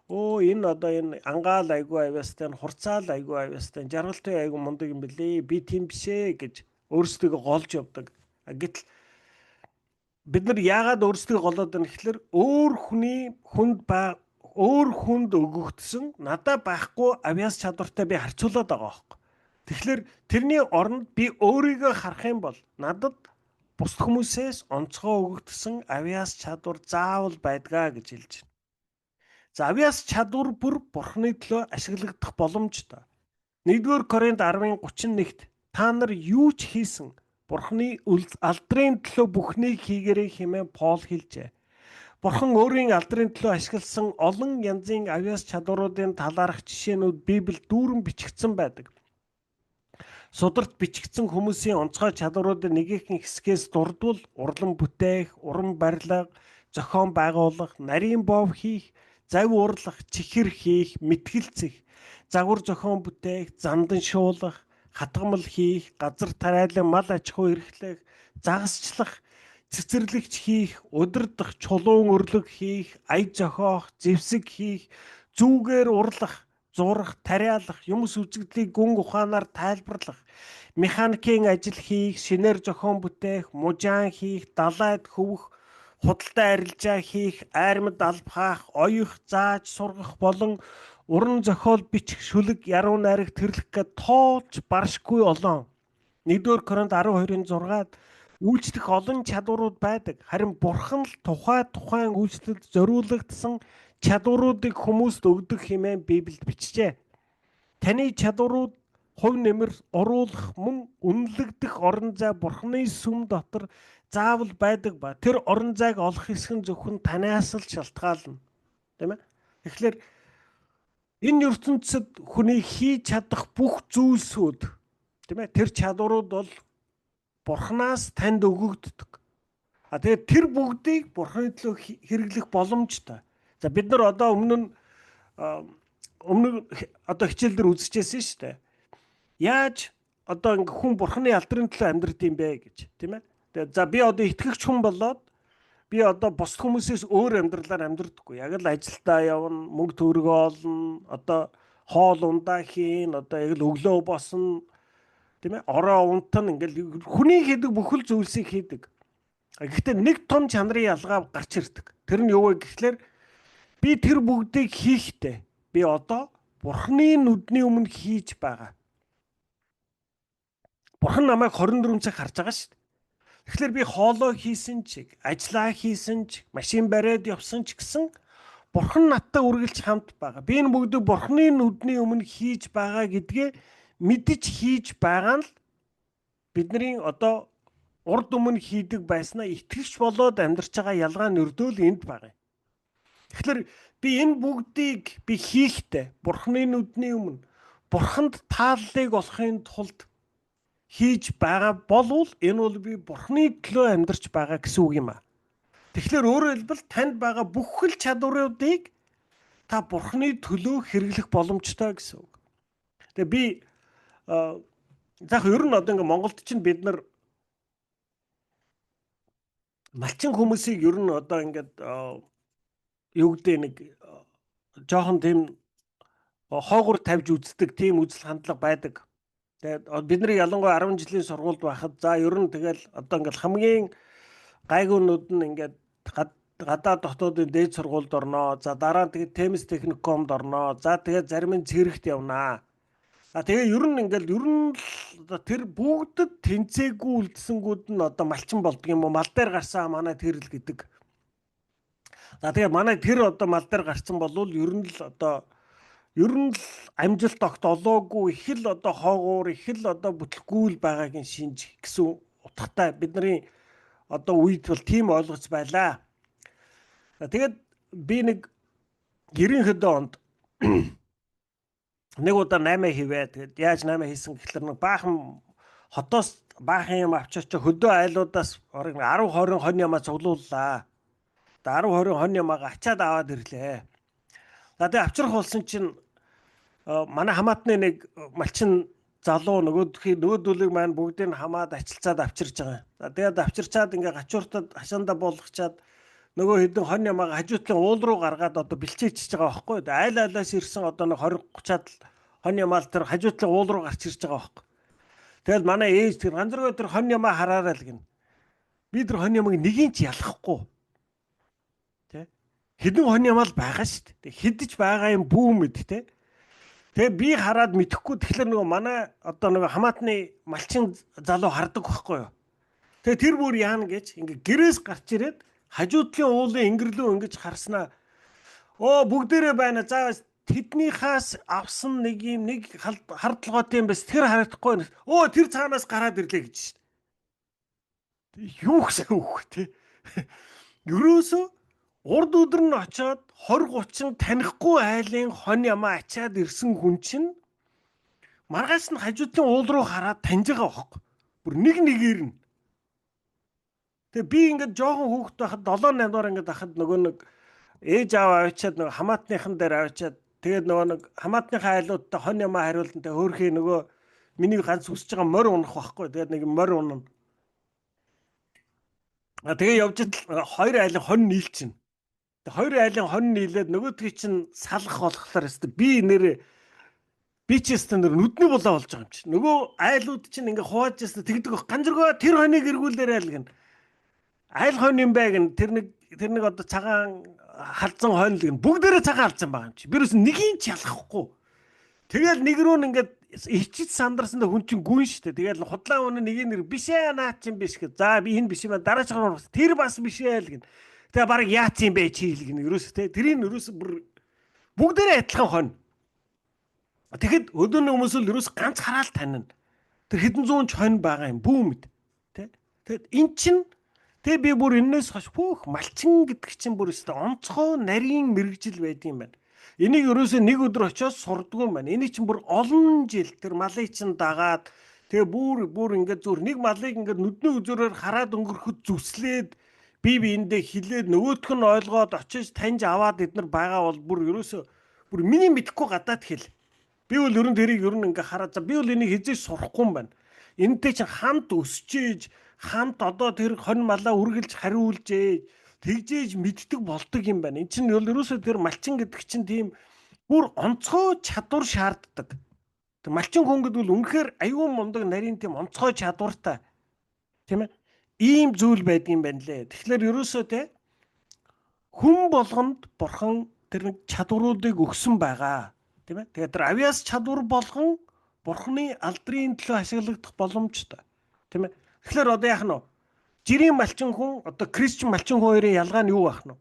энэ одоо энэ ангаал айгуу авиастай, хурцаал айгуу авиастай, жаргалтай айгуу мундаг юм бэлээ. Би тийм бишээ гэж өөрсдийгөө голж явдаг. Гэтэл бид нар яагаад өөрсдийгөө голоод байна гэхээр өөр хүнд өгөгдсөн надад байхгүй авиас чадвартай би харьцуулаад байгаа байхгүй. Тэгэхээр тэрний оронд би өөрийгөө харах юм бол надад бусад хүмүүсээс онцгой өгөгдсөн авиас чадвар заавал байдгаа гэж хэлж байна. За авиас чадвар бүр Бурхны төлөө ашиглагдах боломжтой. 1-р Коринт 10:31-т та нар юу ч хийсэн Бурхны алдрын төлөө бүхнийг хийгээрэй хэмээн Паул хэлжээ. Бурхан өөрийн алдрын төлөө ашигласан олон янзын авиас чадваруудын талаарх жишээнүүд Библиэд дүүрэн бичигдсэн байдаг. Сударт бичигдсэн хүмүүсийн онцгой чадваруудын нэгэн хэсгээс дурдвал урлан бүтээх, уран барилга, зохион байгуулах, нарийн бов хийх, завь уурлах, чихэр хийх, мэтгэлцэх, загвар зохион бүтээх, зандан шуулах, хатгамал хийх, газар тариалан мал аж ахуй эрхлэх, загасчлах, цэцэрлэгч хийх, удирдах, чулуун өрлөг хийх, ая зохиох, зэвсэг хийх, зүүгээр урлах, зурах, тариалах, юмс үзэгдлийг гүн ухаанаар тайлбарлах, механикийн ажил хийх, шинээр зохион бүтээх, мужаан хийх, далайд хөвөх, худалдаа арилжаа хийх, айрмад албахаах, оёх, зааж сургах болон уран зохиол бичих, шүлэг, яруу найраг тэрлэх гэд тоолж баршгүй олон. 1-р Коринт 12:6-д үйлчлэх олон чадварууд байдаг. Харин Бурхан л тухайн үйлчлэлд зориулагдсан чадваруудыг хүмүүст өгдөг хэмээн Библиэд бичжээ. Таны чадварууд хувь нэмэр оруулах мөн үнэлэгдэх орон зай Бурханы сүм дотор заавал байдаг ба тэр орон зайг олох хэсэг нь зөвхөн танаас л шалтгаална. Тийм ээ? Тэгэхээр энэ ертөнцид хүний хийж чадах бүх зүйлсүүд тийм ээ тэр чадварууд бол Бурханаас танд өгөгддөг. Тэгээд тэр бүгдийг Бурханы төлөө хэрэглэх боломжтой. За бид нар одоо өмнө хичээл дээр үзчихсэн шүү дээ. Яаж одоо хүн Бурханы алдрын төлөө амьдрд юм бэ гэж, тийм ээ? Тэгээд за би одоо итгэгч хүн болоод би одоо бусад хүмүүсээс өөр амьдралаар амьдрдаггүй. Яг л ажилдаа явна, мөнгө төгрөгөө олно, одоо хоол ундаа хийн, одоо яг л өглөө босно, тийм ээ? Ороо унтан ингээл хүний хийдэг бүхэл зүйлсийг хийдэг. Гэхдээ нэг том чанарын ялгаа гарч ирдэг. Тэр нь юу вэ гэхлээр би тэр бүгдийг хийхдээ би одоо Бурханы нүдний өмнө хийж байгаа. Бурхан намайг 24 цаг харж байгаа шүү дээ. Тэгэхээр би хоолоо хийсэн ч, ажиллаа хийсэн ч, машин бариад явсан ч гэсэн Бурхан надтай үргэлж хамт байгаа. Би энэ бүгдийг Бурханы нүдний өмнө хийж байгаа гэдгээ мэдэж хийж байгаа нь бидний одоо урд өмнө хийдэг байснаа итгэгч болоод амьдарч байгаа ялгаа нь өрдөөл энд байгаа. Тэгэхээр би энэ бүгдийг би хийхдээ Бурханы нүдний өмнө бурханд тааллыг олохын тулд хийж байгаа болвол энэ бол би бурхны төлөө амьдарч байгаа гэсэн үг юм а. Тэгэхээр өөрөөр хэлбэл танд байгаа бүх л чадваруудыг та бурхны төлөө хэрэглэх боломжтой гэсэн үг. Тэгээ би заах ер нь одоо ингээ Монголд чинь бид нар малчин хүмүүсийг ер нь одоо ингээд юу гэдэг нэг жоохон тийм хоогор тавьж үздэг тийм үзэл хандлага байдаг. Тэгээд бид нар ялангуяа 10 жилийн сургуульд байхад за ер нь тэгэл одоо ингээд хамгийн гайгуунууд нь ингээд гадаад дотоодын дээд сургуульд орноо. За дараа нь тэгээд Темс техникумд орноо. За тэгээд зарим нь цэрэгт явнаа. Тэгээ ер нь тэр бүгдэд тэнцээгүй үлдсэнгүүд нь одоо малчин болдго юм уу? Мал дээр гарсан манай тэр л гэдэг. За тэгээ манай тэр одоо мал дээр гарсан болвол ер нь л амжилт огт олоогүй их л одоо хоогуур их л одоо бүтлэхгүй л байгаагийн шинж гэсэн утгатай бидний одоо үед бол тийм ойлгоц байлаа. Тэгээд би нэг 90 онд нэг удаа 8 хийвээ. Тэгээд яаж 8 хийсэн гэхэлэр нэг баахан хотоос баахан юм авчирч хөдөө айлуудаас 10 20 хон ямаа цуглууллаа. Тэгээд 10 20 хон ямаага ачаад аваад ирлээ. За тэгээд авчрах болсон чинь манай хамаатны нэг малчин залуу нөгөөдөлийг маань бүгдийг хамаад ачилцаад авчирч байгаа. За тэгээд авчирчаад ингээ гачууртад хашаанда болгочаад нөгөө хэдэн хон ямаага хажуутлын уул руу гаргаад одоо бэлчээчж байгаа байхгүй. Айл айлаас ирсэн одоо нэг 20 30-аад хон ямаал тэр хажуутлын уул руу гарч ирж байгаа байхгүй. Тэгэл манай ээж тэр ганцруу тэр хон ямаа хараарай л гин. Би тэр хон ямааг нэгийн ч ялахгүй. Тэ? Хэдэн хон ямаал байгаа шүү дээ. Хэдэж байгаа юм бүү мэд тэ. Тэгээ би хараад мэдэхгүй тэгэхээр нөгөө манай одоо нөгөө хамаатны малчин залуу хардаг байхгүй юу. Тэгээ тэр бүр яана гэж ингээ гэрээс гарч ирээд хажуудлын уулын ингэрлөө ингэж харснаа. Бүгдээрээ байна. За тэднийхээс авсан нэг хардлогоотой юм бас тэр харагдахгүй. Тэр цаанаас гараад ирлээ гэж шин. Юу гэсэн үг те. Ерөөсөө урд өдөр нь очиод 20 30 танихгүй айлын хон ямаа ачаад ирсэн хүн чинь маргааш нь хажуудлын уул руу хараад таньж байгаа байхгүй. Бүр нэгээр нь. Тэгээ би ингээд жоохон хүүхэд байхад 7 8 дугаар ингээд байхад нөгөө нэг ээж аав авчиад нөгөө хамаатныхан дээр авчиад тэгээд нөгөө нэг хамаатныхаа айлуудтай хон ямаа хариултан тэ хөөрхий нөгөө миний ганц үсэж байгаа морь унах байхгүй. Тэгээд нэг морь унана. Тэгээ явж идэл 2 айлын хон нийлчин. 2 айлын хон нийлээд нөгөөдгий чинь салах болохоор өстө би ч өстө нүдний булаа болж байгаа юм чи. Нөгөө айлууд чинь ингээ хувааж өстө тэгдэг ганжиргоо тэр хоныг эргүүлээрэй л гэн. Айл хон юм байг нь тэр нэг одоо цагаан халдсан хон л гэн. Бүгдээрээ цагаан халдсан байгаа юм чи. Би юусэн нэгийг ч ялахгүй. Тэгэл нэг рүү ингээд ичиж сандарсандаа хүн чинь гүн штэ. Тэгэл худлаа өнө нэг нэр биш ээ наа чинь биш гэ. За би энэ биш юм дараач гараа тэр бас биш ээ л гэн. Тэгээ баг яац юм бэ чи хэл гэн. Ерөөс тэ тэрийн ерөөс бүгдээрээ адилхан хон. Тэгэхэд өдөөний хүмүүс л ерөөс ганц хараал танина. Тэр хэдэн зуун ч хон байгаа юм бүү мэд. Тэ. Тэгэд эн чин тэгээ би бүр энэс хойш малчин гэдэг чинь бүр өстө онцгой нарийн мэрэгжил байдаг юм байна. Энийг ерөөсөө нэг өдөр очиод сурдгүй юм байна. Энийг чинь бүр олон жил тэр малыг чинь дагаад тэгээ бүр ингээд зүр нэг малыг ингээд нүдний үзүүрээр хараад өнгөрөхөд зүслээд би эндээ хилээд нөгөөх нь ойлгоод очиж таньж аваад эднэр байгаа бол бүр ерөөсөө бүр миний мэдхгүй гадаад хэл. Би бол ерөн тэрийг ингээ хараад за би бол энийг хизээж сурахгүй юм байна. Энэтэй чинь хамт өсчээж хамт одоо тэр хон малаа үргэлж хариулж тэгжээж мэддэг болдог юм байна. Энд чинь ерөөсөө тэр малчин гэдэг чинь тийм бүр онцгой чадвар шаарддаг. Тэр малчин хүн гэдэг бол үнэхээр аюун мундаг нарийн тийм онцгой чадвартай. Тийм ээ? Ийм зүйл байдаг юм байна лээ. Тэгэхээр ерөөсөө те хүн болгонд бурхан тэр нэг чадваруудыг өгсөн байгаа. Тийм ээ? Тэгээд тэр авьяас чадвар болгон бурханы алдрын төлөө ашиглагдах боломжтой. Тийм ээ? Тэгэхээр одоо яах нь вэ? Жирийн малчин хүн одоо Кристиан малчин хүн хоёрын ялгаа нь юу байх нь вэ?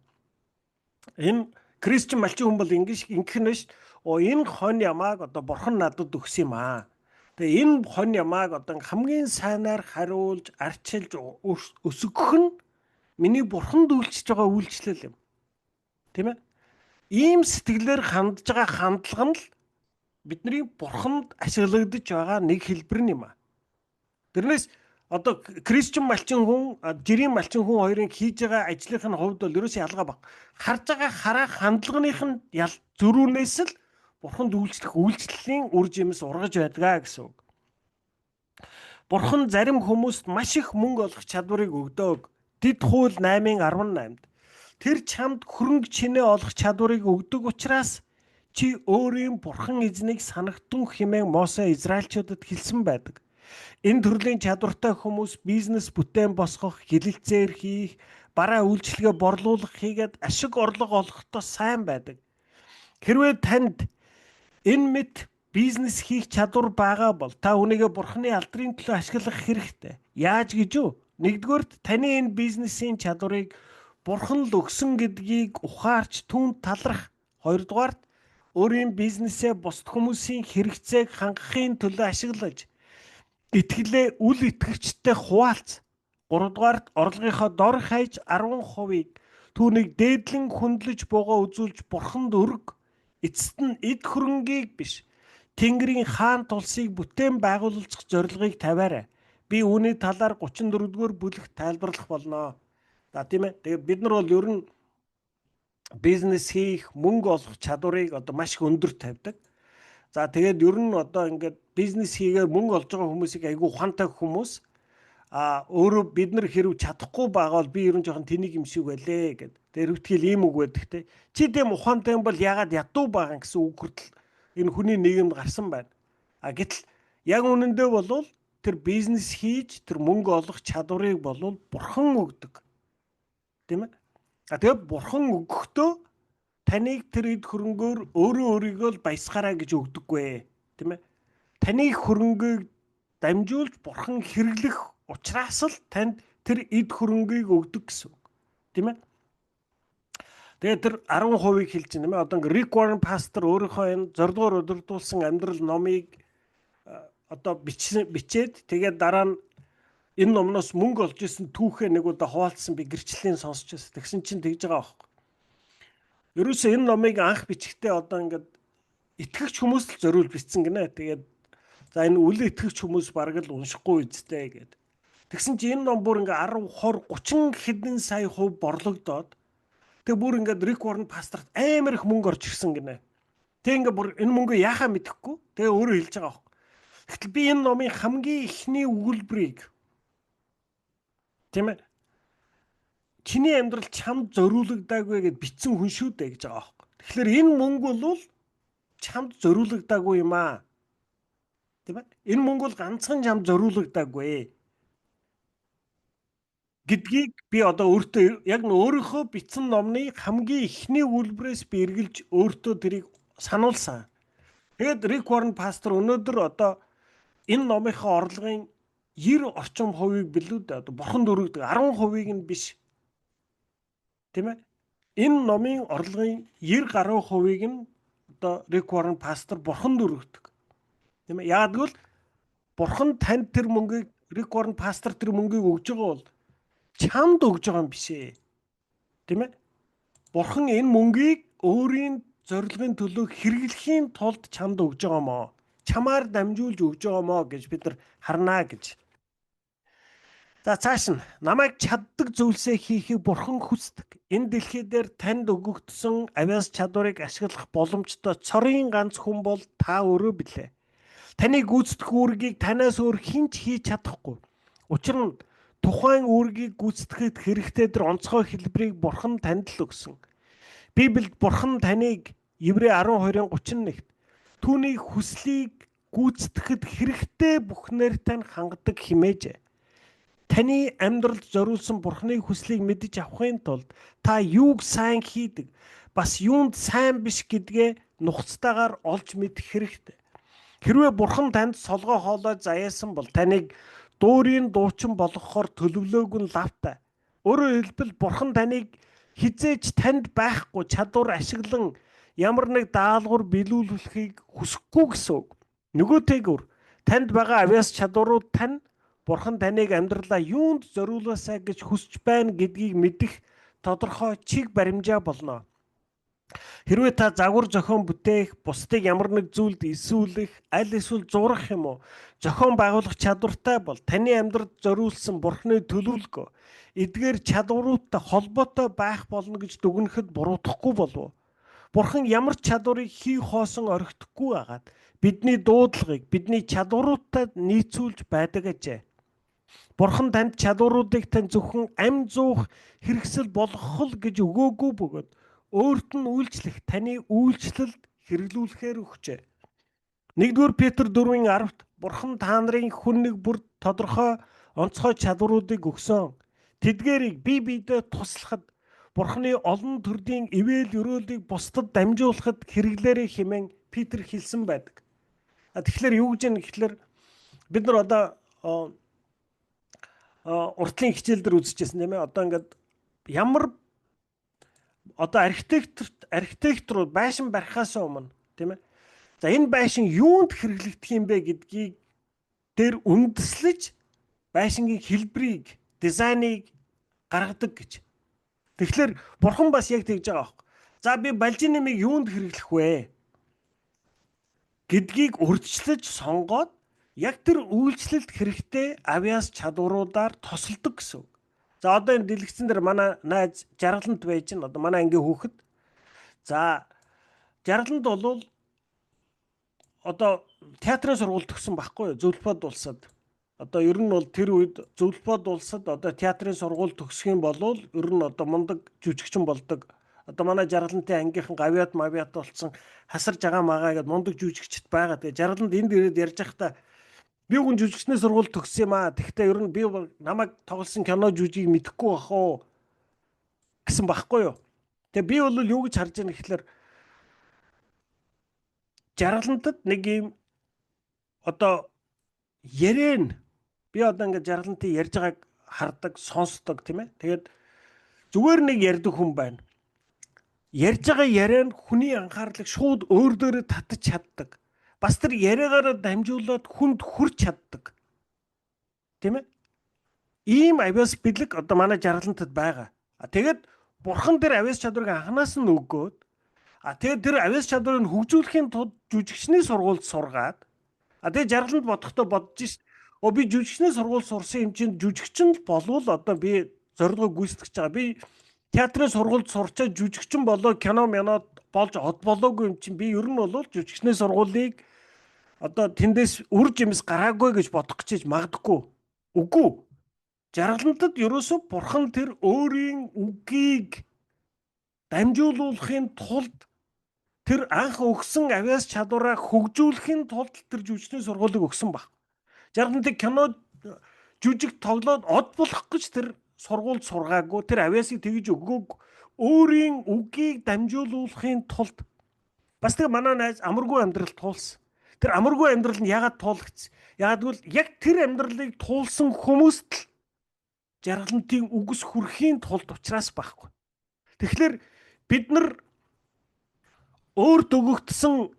Энэ Кристиан малчин хүн бол ингэх нь шүү. Энэ хон ямааг одоо бурхан надад өгсөн юм аа. Тэгээ энэ хон ямааг одоо хамгийн сайнаар хариулж, арчилж өсгөх нь миний бурханд үйлчилж байгаа үйлчлэл юм. Тийм ээ? Ийм сэтгэлээр хандж байгаа хандлага нь л бидний бурханд ашиглагдаж байгаа нэг хэлбэр юм а. Тэрнээс одоо Кристиан малчин хүн, жирийн малчин хүн хоёрын хийж байгаа ажлынхын хувьд бол ерөөсөө ялгаа баг. Харж байгаа хараа хандлагынх нь зөрүүнээс л бурханд үйлчлэх үйлчлэлийн үр жимс ургаж байдгаа гэсэн үг. Бурхан зарим хүмүүст маш их мөнгө олох чадварыг өгдөг. Дэд хууль 8:18-д тэр чамд хөрөнгө чинээ олох чадварыг өгдөг учраас чи өөрийн бурхан эзнийг санагтун хэмээн Мосе Израильчуудад хэлсэн байдаг. Энэ төрлийн чадвартай хүмүүс бизнес бүтээн босгох, хилэлцээр хийх, бараа үйлчлэгээ борлуулах хийгээд ашиг орлого олохдоо сайн байдаг. Хэрвээ танд энэ мэт бизнес хийх чадвар байгаа бол та үнийгээ бурханы алдрын төлөө ашиглах хэрэгтэй. Яаж гэж юу? Нэгдүгээрт таны энэ бизнесийн чадварыг бурхан л өгсөн гэдгийг ухаарч түүнд талрах. Хоёрдугаарт өөрийн бизнесээ бусад хүмүүсийн хэрэгцээг хангахын төлөө ашиглаж итгэлээ үл итгэгчтэй хуваалц. Гуравдугаарт орлогынхоо дор хаяж 10%-ийг түүнийг дээдлэн хөндлөж буугаа үзүүлж бурханд өрг. Эцэст нь эд хөрөнгийг биш, Тэнгэрийн хаан тулсыг бүтээн байгуулах зорилгыг тавиарай. Би үүний талаар 34-р бүлэгт тайлбарлах болно. За тийм ээ. Тэгээ бид нар бол ер нь бизнес хийх, мөнгө олох чадварыг одоо маш их өндөр тавьдаг. За тэгээд ер нь одоо ингээд бизнес хийгээд мөнгө олж байгаа хүмүүсийг айгүй ухаантай хүмүүс өөрөө бид нар хэрв чадахгүй байгаа бол би ер нь жоохон тэнийг юм шиг байлээ гэд. Тэр хөвтгэл ийм үг байдаг те. Чи тийм ухаантай юм бол яагаад ядуу байгаа гэсэн үг хүртэл энэ хүний нийгэмд гарсан байна. Гэтэл яг үнэндээ бол тэр бизнес хийж тэр мөнгө олох чадварыг бол бурхан өгдөг. Тийм ээ. Тэгээд бурхан өгөхдөө таныг тэр эд хөрөнгөөр өөрөө өөрийгөө л баясгаарай гэж өгдөггүй. Тийм ээ. Таны хөрөнгийг дамжуулж бурхан хэрэглэх учраас л танд тэр эд хөрөнгийг өгдөг гэсэн үг. Тийм ээ. Тэгээд тэр 10%-ийг хэлж байна юм. Одоо Рик Уоррен пастор өөрийнхөө энэ 6 дугаар удирдуулсан амьдрал номыг одоо бичээд тэгээд дараа нь энэ номноос мөнгө олж исэн түүхээ нэг удаа хуваалцсан би гэрчлэлийн сонсч байсан. Тэгсэн чинь тэгж байгаа байхгүй. Ерөөсөө энэ номыг анх бичихдээ одоо ингээд итгэгч хүмүүст л зориул бичсэн гинэ. Тэгээд за энэ үл итгэгч хүмүүс бараг л уншихгүй үсттэй гэд. Тэгсэн чинь энэ ном бүр ингээд 10, 20, 30 хэдэн сая хувь борлогдоод тэг бүр ингээд Рик Уоррен пасторт амар их мөнгө орж ирсэн гинэ. Тэг ингээд бүр энэ мөнгөө яахаа мэдэхгүй. Тэгээ өөрөө хэлж байгаа байхгүй. Гэтэл би энэ номын хамгийн ихний өгүүлбэрийг тийм ээ. Чиний амьдрал чамд зориулагдаагүй гэд бичсэн хүн шүү дээ гэж байгаа байхгүй. Тэгэхээр энэ мөнгө бол чамд зориулагдаагүй юм аа. Тийм ээ. Энэ мөнгө бол ганцхан чамд зориулагдаагүй гэдгийг би одоо өөртөө яг өөрийнхөө бичсэн номны хамгийн ихний үйлбэрээс би эргэлж өөртөө тэрийг сануулсан. Тэгээд Рик Уоррен пастор өнөөдөр одоо энэ номынхаа орлогын 90 орчим хувийг билүүд одоо бурханд өргөдөг 10%-ийг нь биш. Тийм ээ. Энэ номын орлогын 90 гаруй хувийг нь одоо Рик Уоррен пастор бурханд өргөдөг. Тийм ээ. Яг л бурхан танд тэр мөнгийг Рик Уоррен пастор тэр мөнгийг өгж байгаа бол чамд өгж байгаа юм биш ээ. Тийм ээ. Бурхан энэ мөнгийг өөрийн зорилгын төлөө хэрэглэхийн тулд чамд өгж байгаа мó. Чамаар дамжуулж өгж байгаа мó гэж бид нар харнаа гэж. За цааш нь намайг чаддаг зүйлсээ хийхийг бурхан хүсдэг. Энэ дэлхий дээр танд өгөгдсөн авяас чадварыг ашиглах боломжтой цорын ганц хүн бол та өөрөө билээ. Таны гүйцэтгэх үүргийг танаас өөр хэн ч хийж чадахгүй. Учир нь тухайн үүргийг гүйцэтгэхэд хэрэгтэй тэр онцгой хэлбэрийг бурхан танд л өгсөн. Библиэд бурхан таныг Еврей 12:31-т түүний хүслийг гүйцэтгэхэд хэрэгтэй бүхнээр тань хангадаг хэмээжээ. Таны амьдралд зориулсан бурханы хүслийг мэдэж авахын тулд та юуг сайн хийдэг, бас юунд сайн биш гэдгээ нухацтайгаар олж мэдэх хэрэгтэй. Хэрвээ бурхан танд солгоо хоолой заяасан бол таныг дуурийн дуучин болгохоор төлөвлөөг нь лавтай. Өөрөөр хэлбэл бурхан таныг хизээж танд байхгүй чадвар ашиглан ямар нэг даалгавар биелүүлэхийг хүсэхгүй гэсэн үг. Нөгөөтэйгүр танд байгаа авяас чадварууд тань бурхан таныг амьдралаа юунд зориулаасаа гэж хүсэж байна гэдгийг мэдэх тодорхой чиг баримжаа болно. Хэрвээ та загвар зохион бүтээх, бусдыг ямар нэг зүйлд эсүүлэх, аль эсвэл зурах юм уу, зохион байгуулах чадвартай бол таны амьдралд зориулсан Бурхны төлөвлөгөө эдгээр чадваруудтай холбоотой байх болно гэж дүгнэхэд буруудахгүй болов уу? Бурхан ямар ч чадварыг хий хоосон орхихгүй агаад бидний дуудлагыг бидний чадваруудтай нийцүүлж байдаг ажээ. Бурхан танд чадваруудыг тань зөвхөн амь зуух хэрэгсэл болгох л гэж өгөөгүй бөгөөд өөрт нь үйлчлэх таны үйлчлэлд хэрэглүүлэхээр өгчээ. 1-р Петр 4:10-т Бурхан та нарын хүн нэг бүр тодорхой онцгой чадваруудыг өгсөн. Тэдгээрийг бие биедээ туслахад Бурханы олон төрлийн ивэл өрөөлийг бусдад дамжуулахад хэрэглээрэй хэмээн Петр хэлсэн байдаг. Тэгэхээр юу гэж юм гэхэлэр бид нар одоо уртлын хичээл дээр үзчихсэн тийм ээ. Одоо ингээд ямар одоо архитектор байшин барихаас өмнө тийм ээ. За энэ байшин юунд хэрэглэгдэх юм бэ гэдгийг дээр үндэслэж байшингийн хэлбэрийг, дизайныг гаргадаг гэж. Тэгэхээр Бурхан бас яг тэгж байгаа байхгүй. За би балжинамыг юунд хэрэглэх вэ гэдгийг урьдчилж сонгоод яг тэр үйлчлэлд хэрэгтэй авиас чадваруудаар тосолдог гэсэн үг. За одоо энэ дэлгэцэн дээр манай найз Жаргаланд байж гэн одоо манай ангийн хүүхэд. За Жаргаланд бол одоо театрын сургууль төгсөн байхгүй юу? Зөвлөбод улсад. Одоо ер нь бол тэр үед Зөвлөбод улсад одоо театрын сургууль төгсөх юм бол ер нь одоо мундаг жүжигчин болдог. Одоо манай Жаргалантын ангийнхан гавьяат мавьяат болсон хасарж байгаа магаа гэдэг мундаг жүжигчд байгаа. Тэгээ Жаргаланд энд ирээд ярьж байхдаа би үгүй жүжигчний сургууль төгссөн юм аа. Тэгэхдээ ер нь би намайг тоглосон кино жүжигийг мэдэхгүй бах уу гэсэн байхгүй юу? Тэгээ би бол юу гэж харж байгаа гэхэлэр Жаргалантад нэг юм одоо ярэн би одоо ингээд Жаргалантын ярьж байгааг хардаг, сонсдог тийм ээ. Тэгээд зүгээр нэг ярьдаг хүн байна. Ярьж байгаа яриан хүний анхаарлыг шууд өөр дөрөө татаж чаддаг. Бас тэр яриагаараа дамжуулаад хүнд хүрч чаддаг. Тийм ээ? Ийм авиас бэлэг одоо манай Жаргалантад байгаа. Тэгээд Бурхан тэр авиас чадварыг анханаас нь өгөөд тэгээд тэр авиас чадварыг хөгжүүлэхийн тулд жүжигчний сургуульд сургаад тэгээд Жаргаланд бодохдоо бодож шít. Би жүжигчний сургууль сурсан юм чинь жүжигчин болвол одоо би зорилгоо гүйцэтгэж байгаа. Би театрын сургуульд сурчаад жүжигчин болоо кино минод болж од болоогүй юм чинь би ер нь бол жүжигчний сургуулийг одоо тэндээс үр жимс гараагүй гэж бодох гэж магадгүй. Үгүй. Жаргалантад ерөөсө Бурхан тэр өөрийн үгийг дамжуулуулахын тулд тэр анх өгсөн авиас чадвараа хөгжүүлэхийн тулд тэр жүжигчний сургуулийг өгсөн баг. Жаргалантыг кино жүжиг тоглоод од болох гэж тэр сургуульд сургаагүй, тэр авиасыг тэгж өгөөг өөрийн үгийг дамжуулуулахын тулд бас тэг манай найз амаргүй амьдрал туулсан. Тэр амаргүй амьдрал нь ягаад туулагдсан? Ягаад гэвэл яг тэр амьдралыг туулсан хүмүүст л Жаргалантын үгс хүрхийн тулд учраас байхгүй. Тэгэхээр бид нар өөрт өгөгдсөн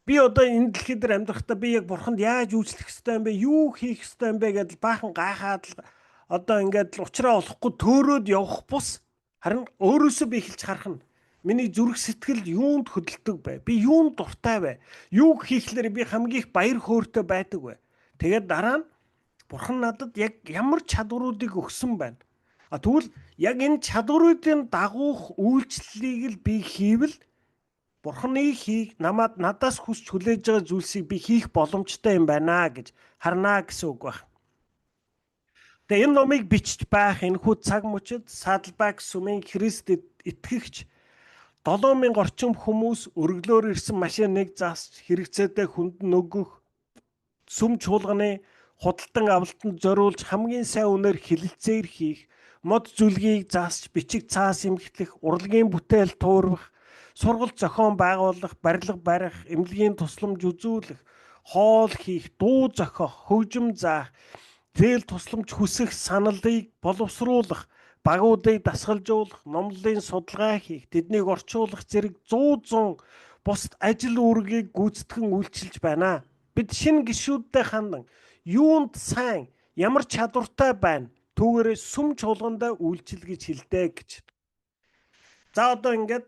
би одоо энэ дэлхий дээр амьдрахдаа би яг Бурханд яаж үйлчлэх ёстой юм бэ? Юу хийх ёстой юм бэ гэдэл баахан гайхаад л одоо ингээд л уучраа олохгүй төөрөөд явах бус харин өөрөөсөө би эхэлж харах нь миний зүрх сэтгэл юунд хөдөлдөг бай? Би юунд дуртай бай? Юу хийхлээр би хамгийн их баяр хөөртэй байдаг вэ? Тэгээд дараа нь Бурхан надад яг ямар чадваруудыг өгсөн байна? Тэгвэл яг энэ чадваруудын дагуух үйлчлэлийг л би хийвэл Бурханы надаас хүсч хүлээж байгаа зүйлсийг би хийх боломжтой юм байна гэж харнаа гэсэн үг байна. Тэгээ энэ номыг бичиж байх энэхүү цаг мөчид Садлбак сүмийн Христэд итгэгч 7000 орчим хүмүүс өргөлөөр ирсэн машиныг заасч хэрэгцээтэй хүнд нөгөх сүм чуулганы худалдан авалтанд зориулж хамгийн сайн үнээр хилэлцээр хийх, мод зүлгийг заасч бичиг цаас эмхтлэх, урлагийн бүтээл туурвах, сургалт зохион байгуулах, барилга барих, эмнэлгийн тусламж үзүүлэх, хоол хийх, дуу зохиох, хөгжим заах, зээл тусламж хүсэх саналыг боловсруулах, багуудыг дасгалжуулах, номлолын судалгаа хийх, тэднийг орчуулах зэрэг 100 бусад ажил үүргийг гүйцэтгэн үйлчилж байна. Бид шинэ гишүүдтэй хандан юунд сайн, ямар чадвартай байна, түүгээрээ сүм чуулгандаа үйлчил гэж хэлдэг гэж. За одоо ингээд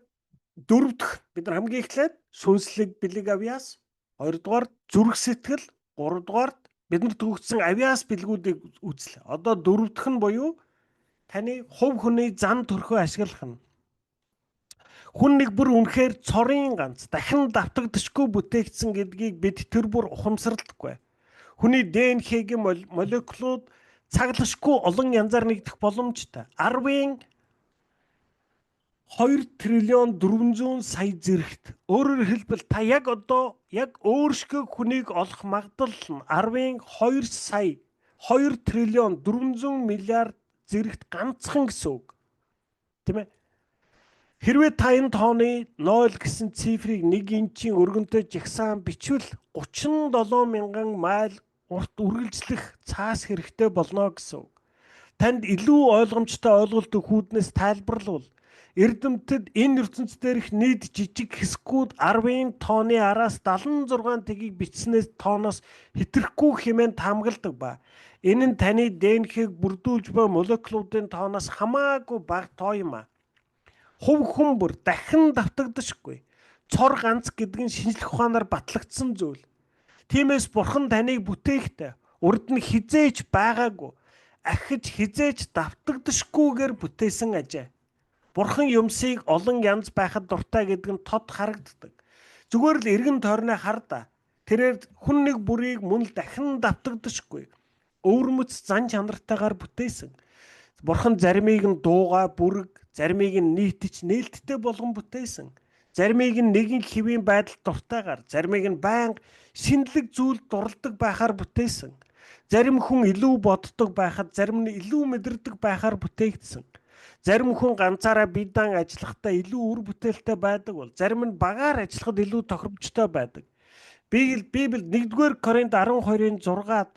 Дөрөв дэх бид нар хамгийн эхлээд сүнслэг бэлэг авьяас, хоёрдугаар зүрх сэтгэл, гуравдугаар биднэрт өгсөн авьяас бэлгүүдийг үзлээ. Одоо дөрөв дэх нь буюу таны хувь хүний зан төрхөө ашиглах нь. Хүн нэг бүр үнэхээр цорын ганц дахин давтагдшгүй бүтээгдсэн гэдгийг бид тэр бүр ухамсарлахгүй. Хүний ДНХ-гийн молекулууд цаглашгүй олон янзаар нэгдэх боломжтой. 10-ын 2 триллион 400 сая зэрэгт. Өөрөөр хэлбэл та яг одоо яг өөрсгөө хүнийг олох магадлал нь 10-ын 2 сая 2 триллион 400 миллиард зэрэгт ганцхан гэсэн үг. Тийм ээ? Хэрвээ та энэ тооны 0 гэсэн цифрыг 1 инчийн өргөнтэй жагсаан бичвэл 37 мянган майл урт үргэлжлэх цаас хэрэгтэй болно гэсэн үг. Танд илүү ойлгомжтой ойлголт өгөхүүднээс тайлбарлавал эрдэмтэд энэ ертөнц дээрх нийт жижиг хэсгүүд 10-ын тооны араас 76 тгийг бичснээс тооноос хэтрэхгүй хэмээн таамагладаг ба энэ нь таны ДНХ-г бүрдүүлж буй молекулуудын тооноос хамаагүй бага тоо юм а. Хувь хүн бүр дахин давтагдашгүй. Цор ганц гэдэг нь шинжлэх ухаанаар батлагдсан зүйл. Тиймээс бурхан таныг бүтээхдээ урд нь хизээж байгаагүй, ахиж хизээж давтагдашгүйгээр бүтээсэн ажээ. Бурхан юмсыг олон янз байхад дуртай гэдэг нь тод харагддаг. Зүгээр л эргэн тойрноо хардаа. Тэрээр хүн нэг бүрийг мөн л дахин давтагдашгүй. Өвөрмөц зан чанартайгаар бүтээсэн. Бурхан заримыг нь дууга, бүрэг, заримыг нь нийтж нээлттэй болгон бүтээсэн. Заримыг нь нэгэн хэвийн байдалд дуртайгаар, заримыг нь байнга шинэлэг зүйлд дурладаг байхаар бүтээсэн. Зарим хүн илүү боддог байхад, зарим нь илүү мэдэрдэг байхаар бүтээгдсэн. Зарим хүн ганцаараа биедан ажиллахдаа илүү үр бүтээлтэй байдаг бол зарим нь багаар ажиллахад илүү тохиромжтой байдаг. Библиэд 1-р Коринт 12-ын 6-ад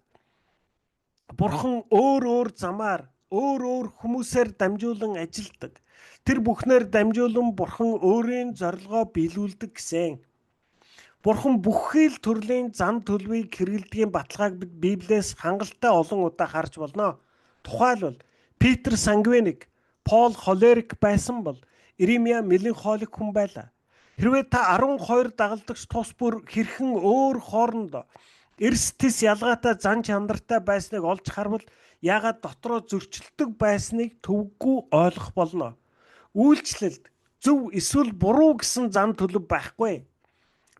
Бурхан өөр замаар өөр хүмүүсээр дамжуулан ажилдаг. Тэр бүхнээр дамжуулан Бурхан өөрийн зорилгоо биелүүлдэг гэсэн. Бурхан бүхий л төрлийн зан төлөвийг хэрэглэдгийн баталгааг бид Библиэс хангалттай олон удаа харж болно. Тухайлбал Питер Сангвиник, Пол холерик байсан бол Иремья меланхолик хүн байлаа. Хэрвээ та 12 дагалдагч тус бүр хэрхэн өөр хоорондоо эрс тис ялгаатай зан чанартай байсныг олж харвал яагаад дотроо зөрчилдөг байсныг төвөггүй ойлгох болно. Үйлчлэлд зөв эсвэл буруу гэсэн зан төлөв байхгүй.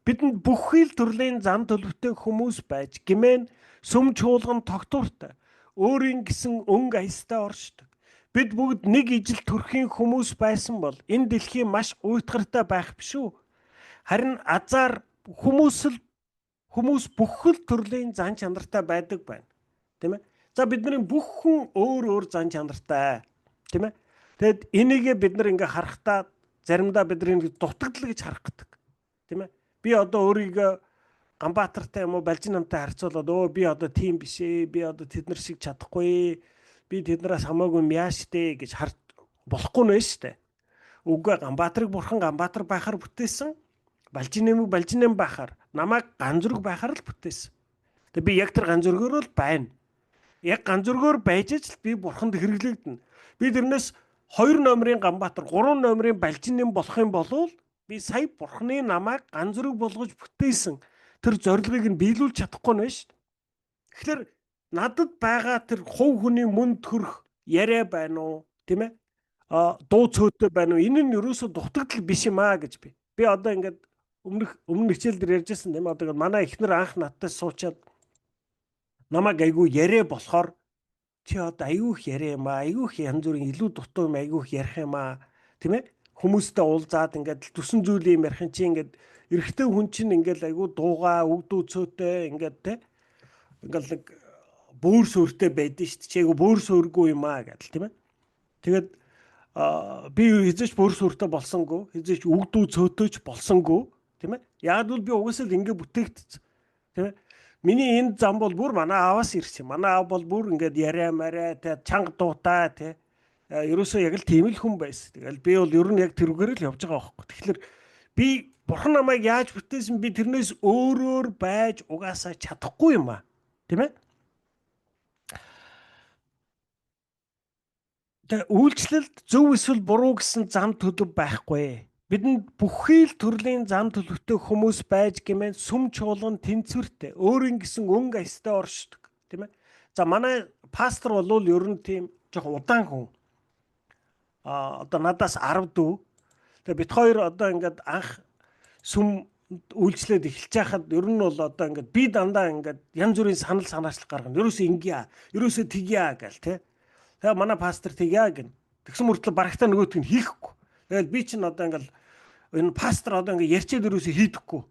Бидэнд бүхий л төрлийн зан төлөвтэй хүмүүс байж гэмээн сүм чуулган тогтвортой өөрийн гэсэн өнгө аястай оршдог. Бид бүгд нэг ижил төрхийн хүмүүс байсан бол энэ дэлхий маш уйтгартай байх биш үү? Харин азар хүмүүс бүхэл төрлийн зан чанартай байдаг байна. Тийм ээ? За бидний бүх хүн өөр зан чанартай. Тийм ээ? Тэгэд энийгээ бид нар ингээ харахтаа заримдаа бидний дутагдал гэж харах гэдэг. Тийм ээ? Би одоо өөрийгөө Ганбаатартай юм уу Балжин намтай харьцуулаад би одоо тийм биш ээ. Би одоо тэднэр шиг чадахгүй. Би тэднээс хамаагүй мяаштэй гэж харж болохгүй нэ штэ. Үгүй Ганбаатарыг бурхан Ганбаатар байхаар бүтээсэн. Балжинэмэг Балжинэм байхаар намайг ганзүрэг байхаар л бүтээсэн. Тэгээ би яг тэр ганзүргөөр л байна. Яг ганзүргөөр байж л би бурханд хэрэглэгдэнэ. Би тэрнээс 2 номерын Ганбаатар, 3 номерын Балжинэм болох юм бол би сая бурханы намайг ганзүрэг болгож бүтээсэн. Тэр зорилгыг нь биелүүлж чадахгүй нэ штэ. Тэгэхээр надад байгаа тэр хувь хүний мөн төрх яриа байна уу, тийм ээ? Дуу цөөтэй байна уу? Энэ нь ерөөсө дутагдал биш юм аа гэж би. Би одоо ингээд өмнө хичээл дээр ярьжсэн тийм ээ. Одоо манай эхнэр анх надтай суучаад намайг айгүй яриа болохоор чи одоо айгүйх яриа юм аа. Айгүйх янз бүрийн илүү дутуу юм айгүйх ярих юм аа. Тийм ээ? Хүмүүстэй уулзаад ингээд төсөн зүйл юм ярих юм чи ингээд эрэгтэй хүн чинь ингээд айгүй дуугаа, өгдөө цөөтэй ингээд тийм ингээд нэг бөөр суурьтай байдэн шүү дээ. Чи айгу бөөр суурьгүй юм аа гэдэл тийм ээ. Тэгээд би хизээч бөөр суурьтай болсонгүй, хизээч өгдөө цөөтөөч болсонгүй, тийм ээ. Яг л би угаасаа л ингэ бүтээгдсэн. Тийм ээ. Миний энэ зам бол бүр манай ааваас ирсэн. Манай аав бол бүр ингээд яриа мараа тэ чанга дуутай тэ. Ерөөсөө яг л тийм л хүн байсан. Тэгэл би бол ер нь яг тэрүүгээр л явж байгаа байхгүй. Тэгэхээр би бурхан намайг яаж бүтээсэн би тэрнээс өөрөөр байж угаасаа чадахгүй юм аа. Тийм ээ. Тэгээ үйлчлэлд зөв эсвэл буруу гэсэн зам төлөв байхгүй. бидэнд бүхий л төрлийн зам төлөвтэй хүмүүс байж гэмээр сүм чуулган тэнцвэртэй өөрийн гэсэн өнгө аястай оршдог тийм ээ. За манай пастор бол ер нь тийм жоохон удаан хүн. Одоо надаас 10 дүү. Тэгээ бит хоёр одоо ингээд анх сүм үйлчлээд эхэлж байхад ер нь бол одоо ингээд би дандаа ингээд янз бүрийн санал санаачлал гаргана. Ерөөсөө ингэя, ерөөсөө тэгья гэл тий. Тэгээ манай пастор тэгья гэн. Тэгсэн мөртлөө барагтаа нөгөөтг нь хийхгүй. Тэгэл би чинь одоо ингээд энэ пастор одоо ингээд ярьчээд ерөөсөө хийдэггүй.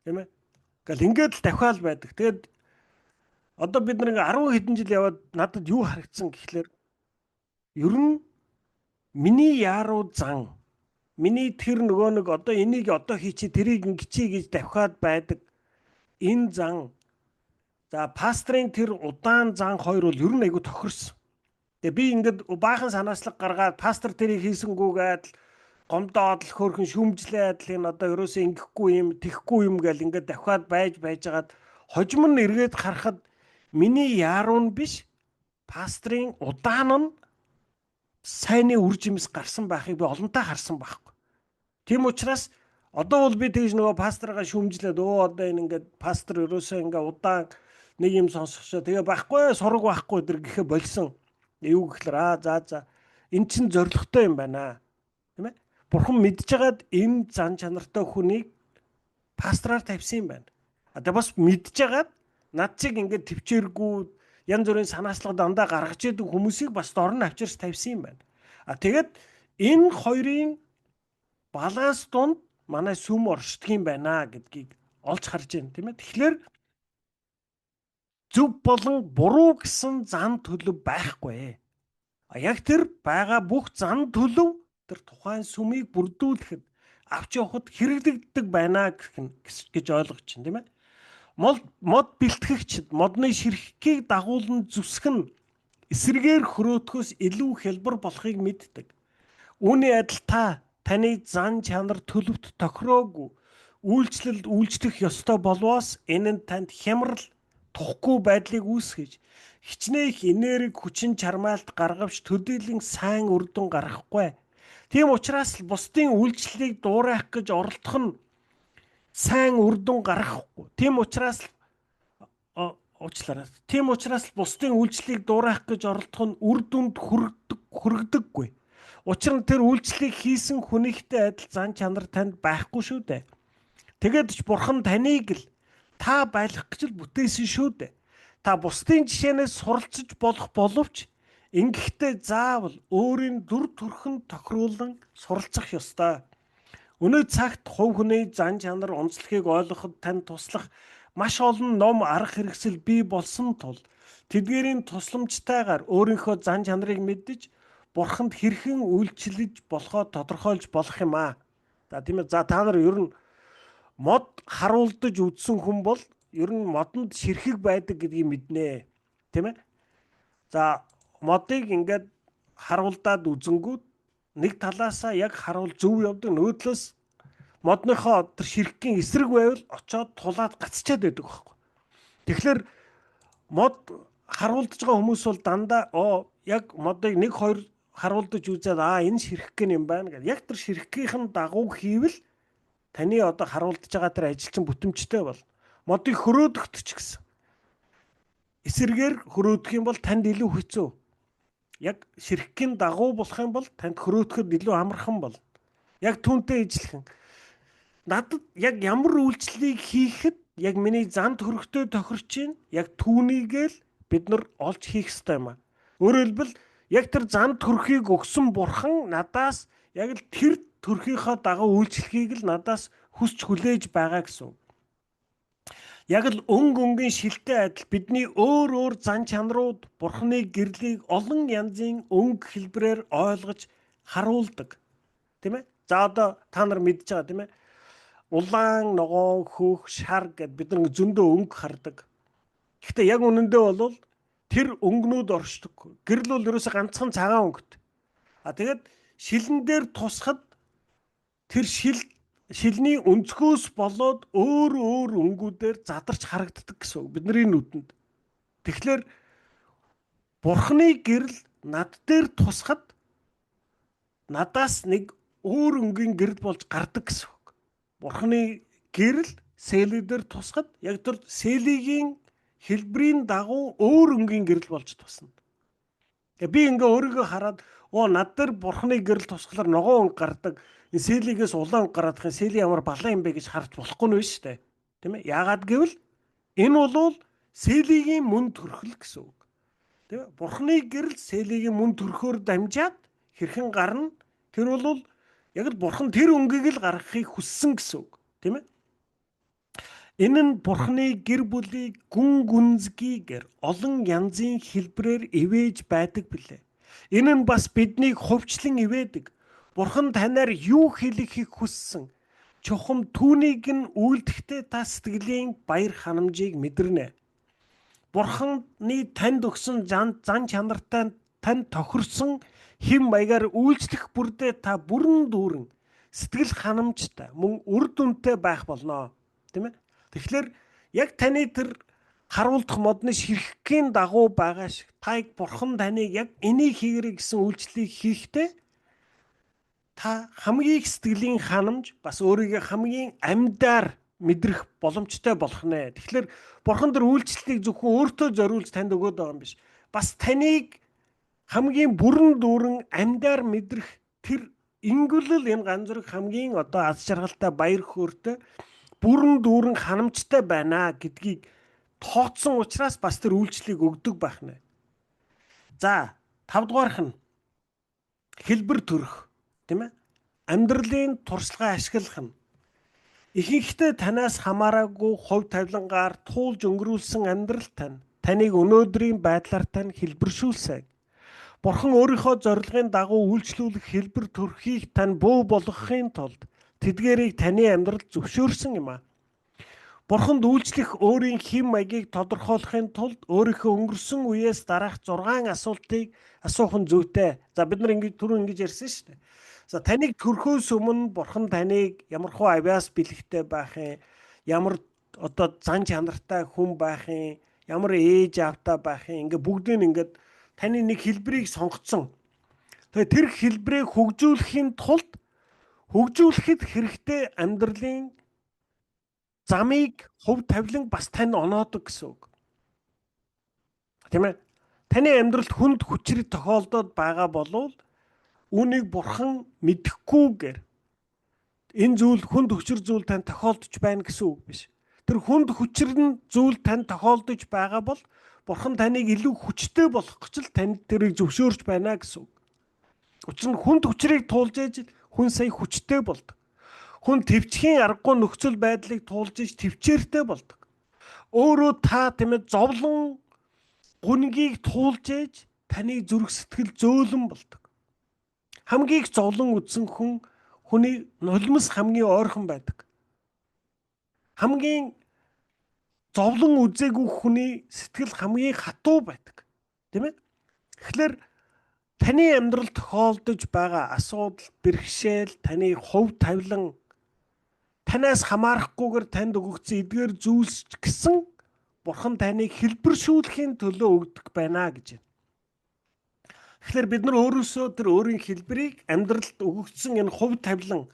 Тийм ээ. Гэл ингээд л давхаал байдаг. Тэгээд одоо бид нэг 10 хэдэн жил яваад надад юу харагдсан гэхлээр ер нь миний яаруу зан миний тэр нөгөө нэг одоо энийг одоо хийчи тэрийг ингэчи гэж давхаад байдаг энэ зан за пастрын тэр удаан зан хоёр бол ер нь айгу тохирсон. Тэгээ би ингээд баахан санаачлаг гаргаад пастор тэрийг хийсэнгүүгээд гомдоод л хөөрхөн шүмжлээд л энэ одоо ерөөсөө ингэхгүй юм тэхгүй юм гэл ингээд давхаад байжгаад хожим нь эргээд харахад миний яаруу нь биш пастрын удаан нь сайнны үр жимс гарсан байхыг би олонтаа харсан байхгүй. Тийм учраас одоо бол би тэгж нөгөө пасторгаа шүмжлээд одоо энэ ингээд пастор ерөөсөө ингээд удаан нэг юм сонсгочоо тэгээ байхгүй сураг байхгүй дэр гэхэ болсон. Юу гэхлээр за эн чин зоригтой юм байна. Тийм ээ. Бурхан мэдчихээд энэ зан чанартай хүнийг пастраар тавьсан юм байна. Тэгээ бас мэдчихээд над чиг ингээд төвчээргүй янз бүрийн санаачлага дандаа гаргаж идэг хүмүүсийг бас дорн авчирч тавьсан юм байна. Тэгээд энэ хоёрын баланс донд манай сүм оршдог юм байна гэдгийг олж харж байна тийм ээ. Тэгэхээр зөв болон буруу гэсэн зан төлөв байхгүй. Яг тэр байгаа бүх зан төлөв тэр тухайн сүмийг бүрдүүлэхэд авч явахд хэрэглэгддэг байна гэж ойлгож байна тийм ээ. Мод бэлтгэгчд модны ширхгийг дагуулan зүсгэн эсрэгээр хөрөөтгөөс илүү хялбар болохыг мэддэг. Үүний адил таны зан чанар төлөвт тохироогүй үйлчлэлд үйлчлэх ёстой болвоос энэ нь танд хямрал тухгүй байдлыг үүсгэж хичнээн их энерги хүчин чармаалт гаргавч төдийлөн сайн үр дүн гаргахгүй. Тийм учраас л бусдын үйлчлэлийг дуурайх гэж оролдох нь сайн үр дүн гаргахгүй. Тийм учраас бусдын үйлчлэлийг дуурайх гэж оролдох нь үр дүнд хүргдэггүй. Учир нь тэр үйлчлэлийг хийсэн хүнийхтэй адил зан чанар танд байхгүй шүү дээ. Тэгээд ч бурхан таныг л та байлгах гэж л бүтээсэн шүү дээ. Та бусдын жишээнээс суралцж болох боловч ингэхдээ заавал өөрийн дүр төрхөнд тохируулан суралцах ёстой. Өнөө цагт хувь хүний зан чанар онцлогийг ойлгоход танд туслах маш олон ном арга хэрэгсэл бий болсон тул тэдгээрийн тусламжтайгаар өөрийнхөө зан чанарыг мэдэж бурханд хэрхэн үйлчлэж болохоо тодорхойлж болох юм аа. За тийм ээ. За та нар ер нь мод харуулдаж үзсэн хүн бол ер нь модонд ширхэг байдаг гэдгийг мэднэ. Тийм ээ. За модыг ингээд харуулдаад үзэнгүүт нэг талаасаа яг харуул зөв явдаг, нөгөө талаас модныхоо тэр ширхгийн эсрэг байвал очоод тулаад гацчаад байдаг байхгүй. Тэгэхээр мод харуулдаж байгаа хүмүүс бол дандаа яг модыг 1-2 харуулдаж үзээд энэ ширхэг гэн юм байна гэдэг. Яг тэр ширхгийнхэн дагуу хийвэл таны одоо харуулдаж байгаа тэр ажилчин бүтэмжтэй бол модыг хөрөөдөхт ч гэсэн эсрэгээр хөрөөдөх юм бол танд илүү хэцүү. Яг ширхгийн дагуу болох юм бол танд хөрөөдөхөд илүү амархан болно. Яг түүнтэй ижилхэн. Надад яг ямар үйлчлэлийг хийхэд яг миний зан төрхтэй тохирч чинь яг түүнийгээл бид нар олж хийх ёстой юм аа. Өөрөөр хэлбэл яг тэр зан төрхийг өгсөн бурхан надаас яг л тэр төрхийнхөө дагуу үйлчлэхийг л надаас хүсч хүлээж байгаа гэсэн. Яг л өнгийн шилтэй адил бидний өөр зан чанарууд бурханы гэрлийг олон янзын өнгө хэлбэрээр ойлгож харуулдаг. Тийм ээ? За одоо та нар мэдж байгаа тийм ээ? Улаан, ногоон, хөөх, шар гэд бид нэг зөндөө өнгө хардаг. Гэхдээ яг үнэндээ бол тэр өнгнүүд оршдог. Гэрэл бол ерөөсө ганцхан цагаан өнгөт. Тэгээд шилэн дээр тусахад тэр шилний өнцгөөс болоод өөр өнгүүдээр задарч харагддаг гэсэн бидний нүдэнд. Тэгэхээр бурхны гэрэл над дээр тусахад надаас нэг өөр өнгийн гэрэл болж гардаг гэсэн үг. Бурхны гэрэл сэлүүдээр тусахад яг тэр сэлигийн хэлбэрийн дагуу өөр өнгийн гэрэл болж тусна. Тэгээ би ингээ өөрийгөө хараад над дээр бурхны гэрэл тусахлаар ногоон өнг гардаг. Энэ сэлигээс улаан өнг гараад их сэли ямар балан юм бэ гэж харж болохгүй нь шүү дээ. Тийм ээ? Яагаад гэвэл энэ бол сэлигийн мөн төрхөл гэсэн үг. Тийм ээ? Бурхны гэрэл сэлигийн мөн төрхөөр дамжаад хэрхэн гарна? Тэр бол яг л бурхан тэр өнгийг л гаргахыг хүссэн гэсэн үг. Тийм ээ? Энэ нь бурхны гэр бүлийг гүн гүнзгийгээр олон янзын хэлбэрээр ивэж байдаг билээ. Энэ нь бас биднийг хувьчлан ивэдэг. Бурхан танаар юу хэлэхийг хүссэн. Чухам түүнийг нь үйлдэхдээ та сэтгэлийн баяр ханамжийг мэдэрнэ. Бурханы танд өгсөн зан чанартай танд тохирсон хэм маягаар үйлчлэх бүрдээ та бүрэн дүүрэн сэтгэл ханамжтай мөн үр дүнтэй байх болно. Тийм ээ? Тэгэхээр яг таны тэр харуулдах модны ширхгийн дагуу байгаа шиг таг бурхан таныг яг энийг хийгэрэй гэсэн үйлчлэлийг хийхдээ та хамгийн их сэтгэлийн ханамж бас өөрийгөө хамгийн амьдаар мэдрэх боломжтой болох нэ. Тэгэхээр бурхан тэр үйлчлэлийг зөвхөн өөртөө зориулж танд өгөөд байгаа юм биш. Бас таныг хамгийн бүрэн дүүрэн амьдаар мэдрэх тэр ингүлэл энэ ганц зэрэг хамгийн аз жаргалтай баяр хөөртэй бүрэн дүүрэн ханамжтай байна гэдгийг тооцсон учраас бас тэр үйлчлэлийг өгдөг байх нэ. За, 5 дугаарх нь хэлбэр төрөх, тийм ээ? Амьдралын туршлагаа ашиглах нь ихэнхдээ танаас хамаараагүй хувь тавилангаар туулж өнгөрүүлсэн амьдрал таныг өнөөдрийн байдлаар тань хэлбэршүүлсэн. Бурхан өөрийнхөө зорилгын дагуу үйлчлүүлэх хэлбэр төрхийг тань бүү болгохын тулд тэдгээрийг таны амьдралд зөвшөөрсөн юм а. Бурханд үйлчлэх өөрийн хэм маягийг тодорхойлохын тулд өөрийнхөө өнгөрсөн үеэс дараах 6 асуултыг асуух нь зүйтэй. За бид нар түрүү ингэж ярьсан шүү дээ. За таныг төрхөөс өмнө Бурхан таныг ямархуу авяас бэлэгтэй байх юм, ямар зан чанартай хүн байх юм, ямар ээж аавтай байх юм, ингээ бүгдийг ингээд таны нэг хэлбэрийг сонгоцсон. Тэгээ тэр хэлбэрээ хөгжүүлэхийн тулд хөгжүүлэхэд хэрэгтэй амьдралын замыг хувь тавилан бас тань оноодог гэсэн үг. Тийм ээ? Таны амьдралд хүнд хүчрэг тохиолдоод байгаа болвол үүнийг бурхан мэдэхгүйгээр энэ зүйл хүнд хүчрэг зүйл тань тохиолдож байна гэсэн үг биш. Тэр хүнд хүчрэг зүйл тань тохиолдож байгаа бол бурхан таныг илүү хүчтэй болгох гэж л танд тэрийг зөвшөөрч байна гэсэн үг. Учир нь хүнд хүчрийг туулж ээж хүн сая хүчтэй болдог. Хүн төвчхийн аргагүй нөхцөл байдлыг туулж иж төвчээртэй болдог. Өөрөө та тэмээ зовлон гүнгийг туулж ээж таны зүрх сэтгэл зөөлөн болдог. Хамгийн их зовлон үзсэн хүний нулимс хамгийн ойрхон байдаг. Хамгийн зовлон үзээгүй хүний сэтгэл хамгийн хатуу байдаг. Тийм ээ? Тэгэхээр таны амьдралд тохиолдож байгаа асуудал, бэрхшээл, таны хувь тавилан танаас хамаарахгүйгээр танд өгөгдсөн эдгээр зүйлс гэсэн бурхан таныг хэлбэршүүлэхийн төлөө өгдөг байна гэж байна. Тэгэхээр бид нар өөрөөсөө тэр өөрийн хэлбэрийг амьдралд өгөгдсөн энэ хувь тавилан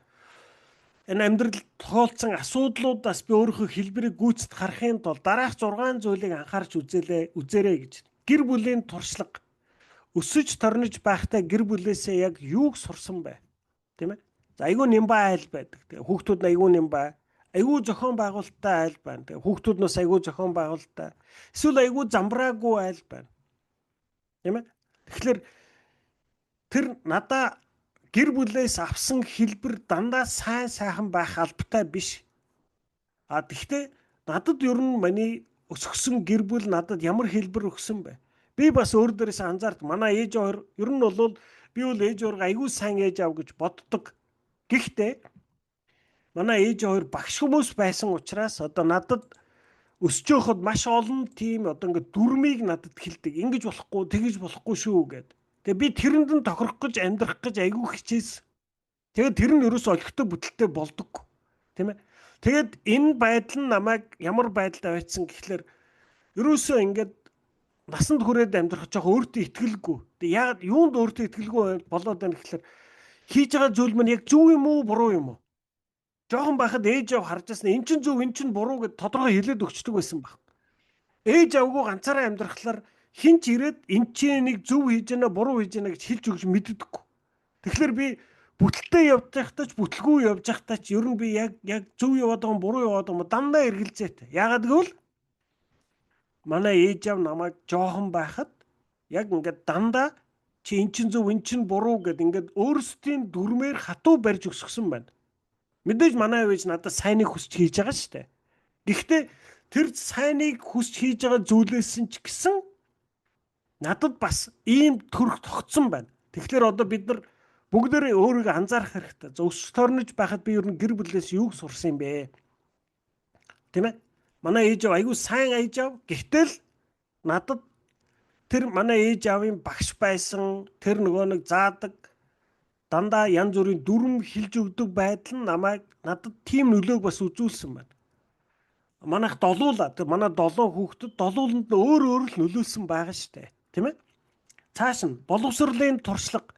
энэ амьдралд тохиолдсон асуудлуудаас би өөрийнхөө хэлбэрийг гүйцэд харахын тулд дараах 6 зүйлийг анхаарч үзээрэй гэж. Гэр бүлийн туршлага өсөж торнож байхдаа гэр бүлээсээ яг юуг сурсан бэ? Тийм ээ? За айгүй нямбаа айл байдаг. Тэгээ хүүхдүүд нь айгүй нямбаа, айгүй зохион байгуулалттай айл байна. Тэгээ хүүхдүүд нь айгүй зохион байгуулалттай. Эсвэл айгүй замбраагүй айл байна. Тийм ээ? Тэгэхээр тэр надаа гэр бүлээс авсан хэлбэр дандаа сайхан байх албатай биш. Тэгтээ надад ер нь миний өсгсөн гэр бүл надад ямар хэлбэр өгсөн бэ? Би бас өөр дээрээс анзаард манай ээж хоёр ер нь бол би бол ээж хоёроо айгүй сайн ээж аав гэж боддог. Гэхдээ манай ээж хоёр багш хүмүүс байсан учраас надад өсөж явахад маш олон тийм ингээд дүрмийг надад хэлдэг. Ингэж болохгүй, тэгэж болохгүй шүү гэд. Тэгээ би тэрэнд нь тохирох гэж амьдрах гэж айгүй хичээсэн. Тэгээд тэр нь ерөөсөө олигтой бүтэлтэй болдоггүй. Тийм ээ. Тэгээд энэ байдал нь намайг ямар байдалд авчихсан гэхлээр ерөөсөө ингээд насанд хүрээд амьдрах жоох өөртөө итгэлгүй. Тэгээ яагаад юунд өөртөө итгэлгүй болоод байна гэхлээр хийж байгаа зүйл маань яг зөв юм уу, буруу юм уу? Жохон байхад ээж аав харж байсан эн чинь зөв, эн чинь буруу гэд тодорхой хэлээд өгчдөг байсан баг. Ээж авгүй ганцаараа амьдрахлаар хинч ирээд эн чинь нэг зөв хийж байна, буруу хийж байна гэж хэлж өгч мэддэггүй. Тэгэхээр би бүтэлтэй явж байхдаа ч бүтлгүй явж байхдаа ч ер нь би яг зөв яваад байгаа юм, буруу яваад байгаа юм дандаа эргэлзээтэй. Яагаад гэвэл манай ээж аав намайг жоохон байхад яг ингээд дандаа чи эн чинь зөв, эн чинь буруу гэд ингээд өөрсдийн дүрмээр хатуу барьж өсгсөн байна. Мэдээж манай ээж надад сайныг хүсч хийж байгаа шүү дээ. Гэхдээ тэр сайныг хүсч хийж байгаа зүйлээс нь ч гэсэн надад бас ийм төрх тогтсон байна. Тэгэхээр одоо бид нар бүгдээрээ өөрийгөө анзаарах хэрэгтэй. Өсөж төрнөж байхад би ер нь гэр бүлээс юуг сурсан юм бэ? Тийм ээ? Манай ээж аав аягүй сайн ээж аав. Гэхдээ л надад тэр манай ээж аавын багш байсан, тэр нөгөө нэг заадаг дандаа янз бүрийн дүрм хэлж өгдөг байдал нь надад тийм нөлөөг бас үзүүлсэн байна. Манайх долуулаа. Манай 7 хүүхдэд долууланд өөр л нөлөөлсөн байгаа шүү дээ. Тийм ээ? Цааш нь боловсролын туршлага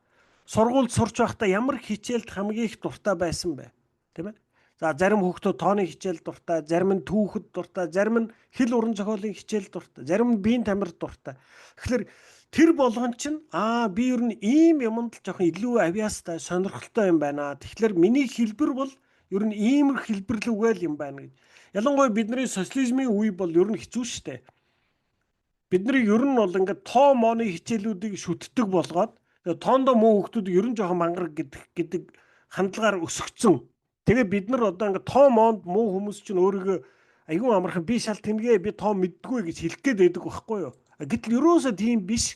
сургуульд сурч байхдаа ямар хичээлд хамгийн их дуртай байсан бэ? Тийм ээ? За зарим хүүхдүүд тооны хичээл дуртай, зарим нь түүхэд дуртай, зарим нь хэл уран зохиолын хичээл дуртай, зарим нь биеийн тамирт дуртай. Тэгэхээр тэр болгон чинь би ер нь ийм юмд л жоохон илүү авьяастай, сонирхолтой юм байна. Тэгэхээр миний хэлбэр бол ер нь иймэр хэлбэрлүүгээл юм байна гэж. Ялангуяа бидний социализмын үе бол ер нь хэцүү шттэ. Бидний ер нь бол ингээд тоо mooны хичээлүүдийг шүтдэг болгоод тоондоо муу хүмүүсийг ер нь жоохон мангараг гэдэг хандлагаар өсгцэн. Тэгээ бид нар одоо ингээд тоо mooнд муу хүмүүс чинь өөрийгөө айгүй амархан би шал тэнгээ би тоо мэддгүй гэж хэлэх гээд байдаг байхгүй юу? Гэтэл ерөөсөө тийм биш.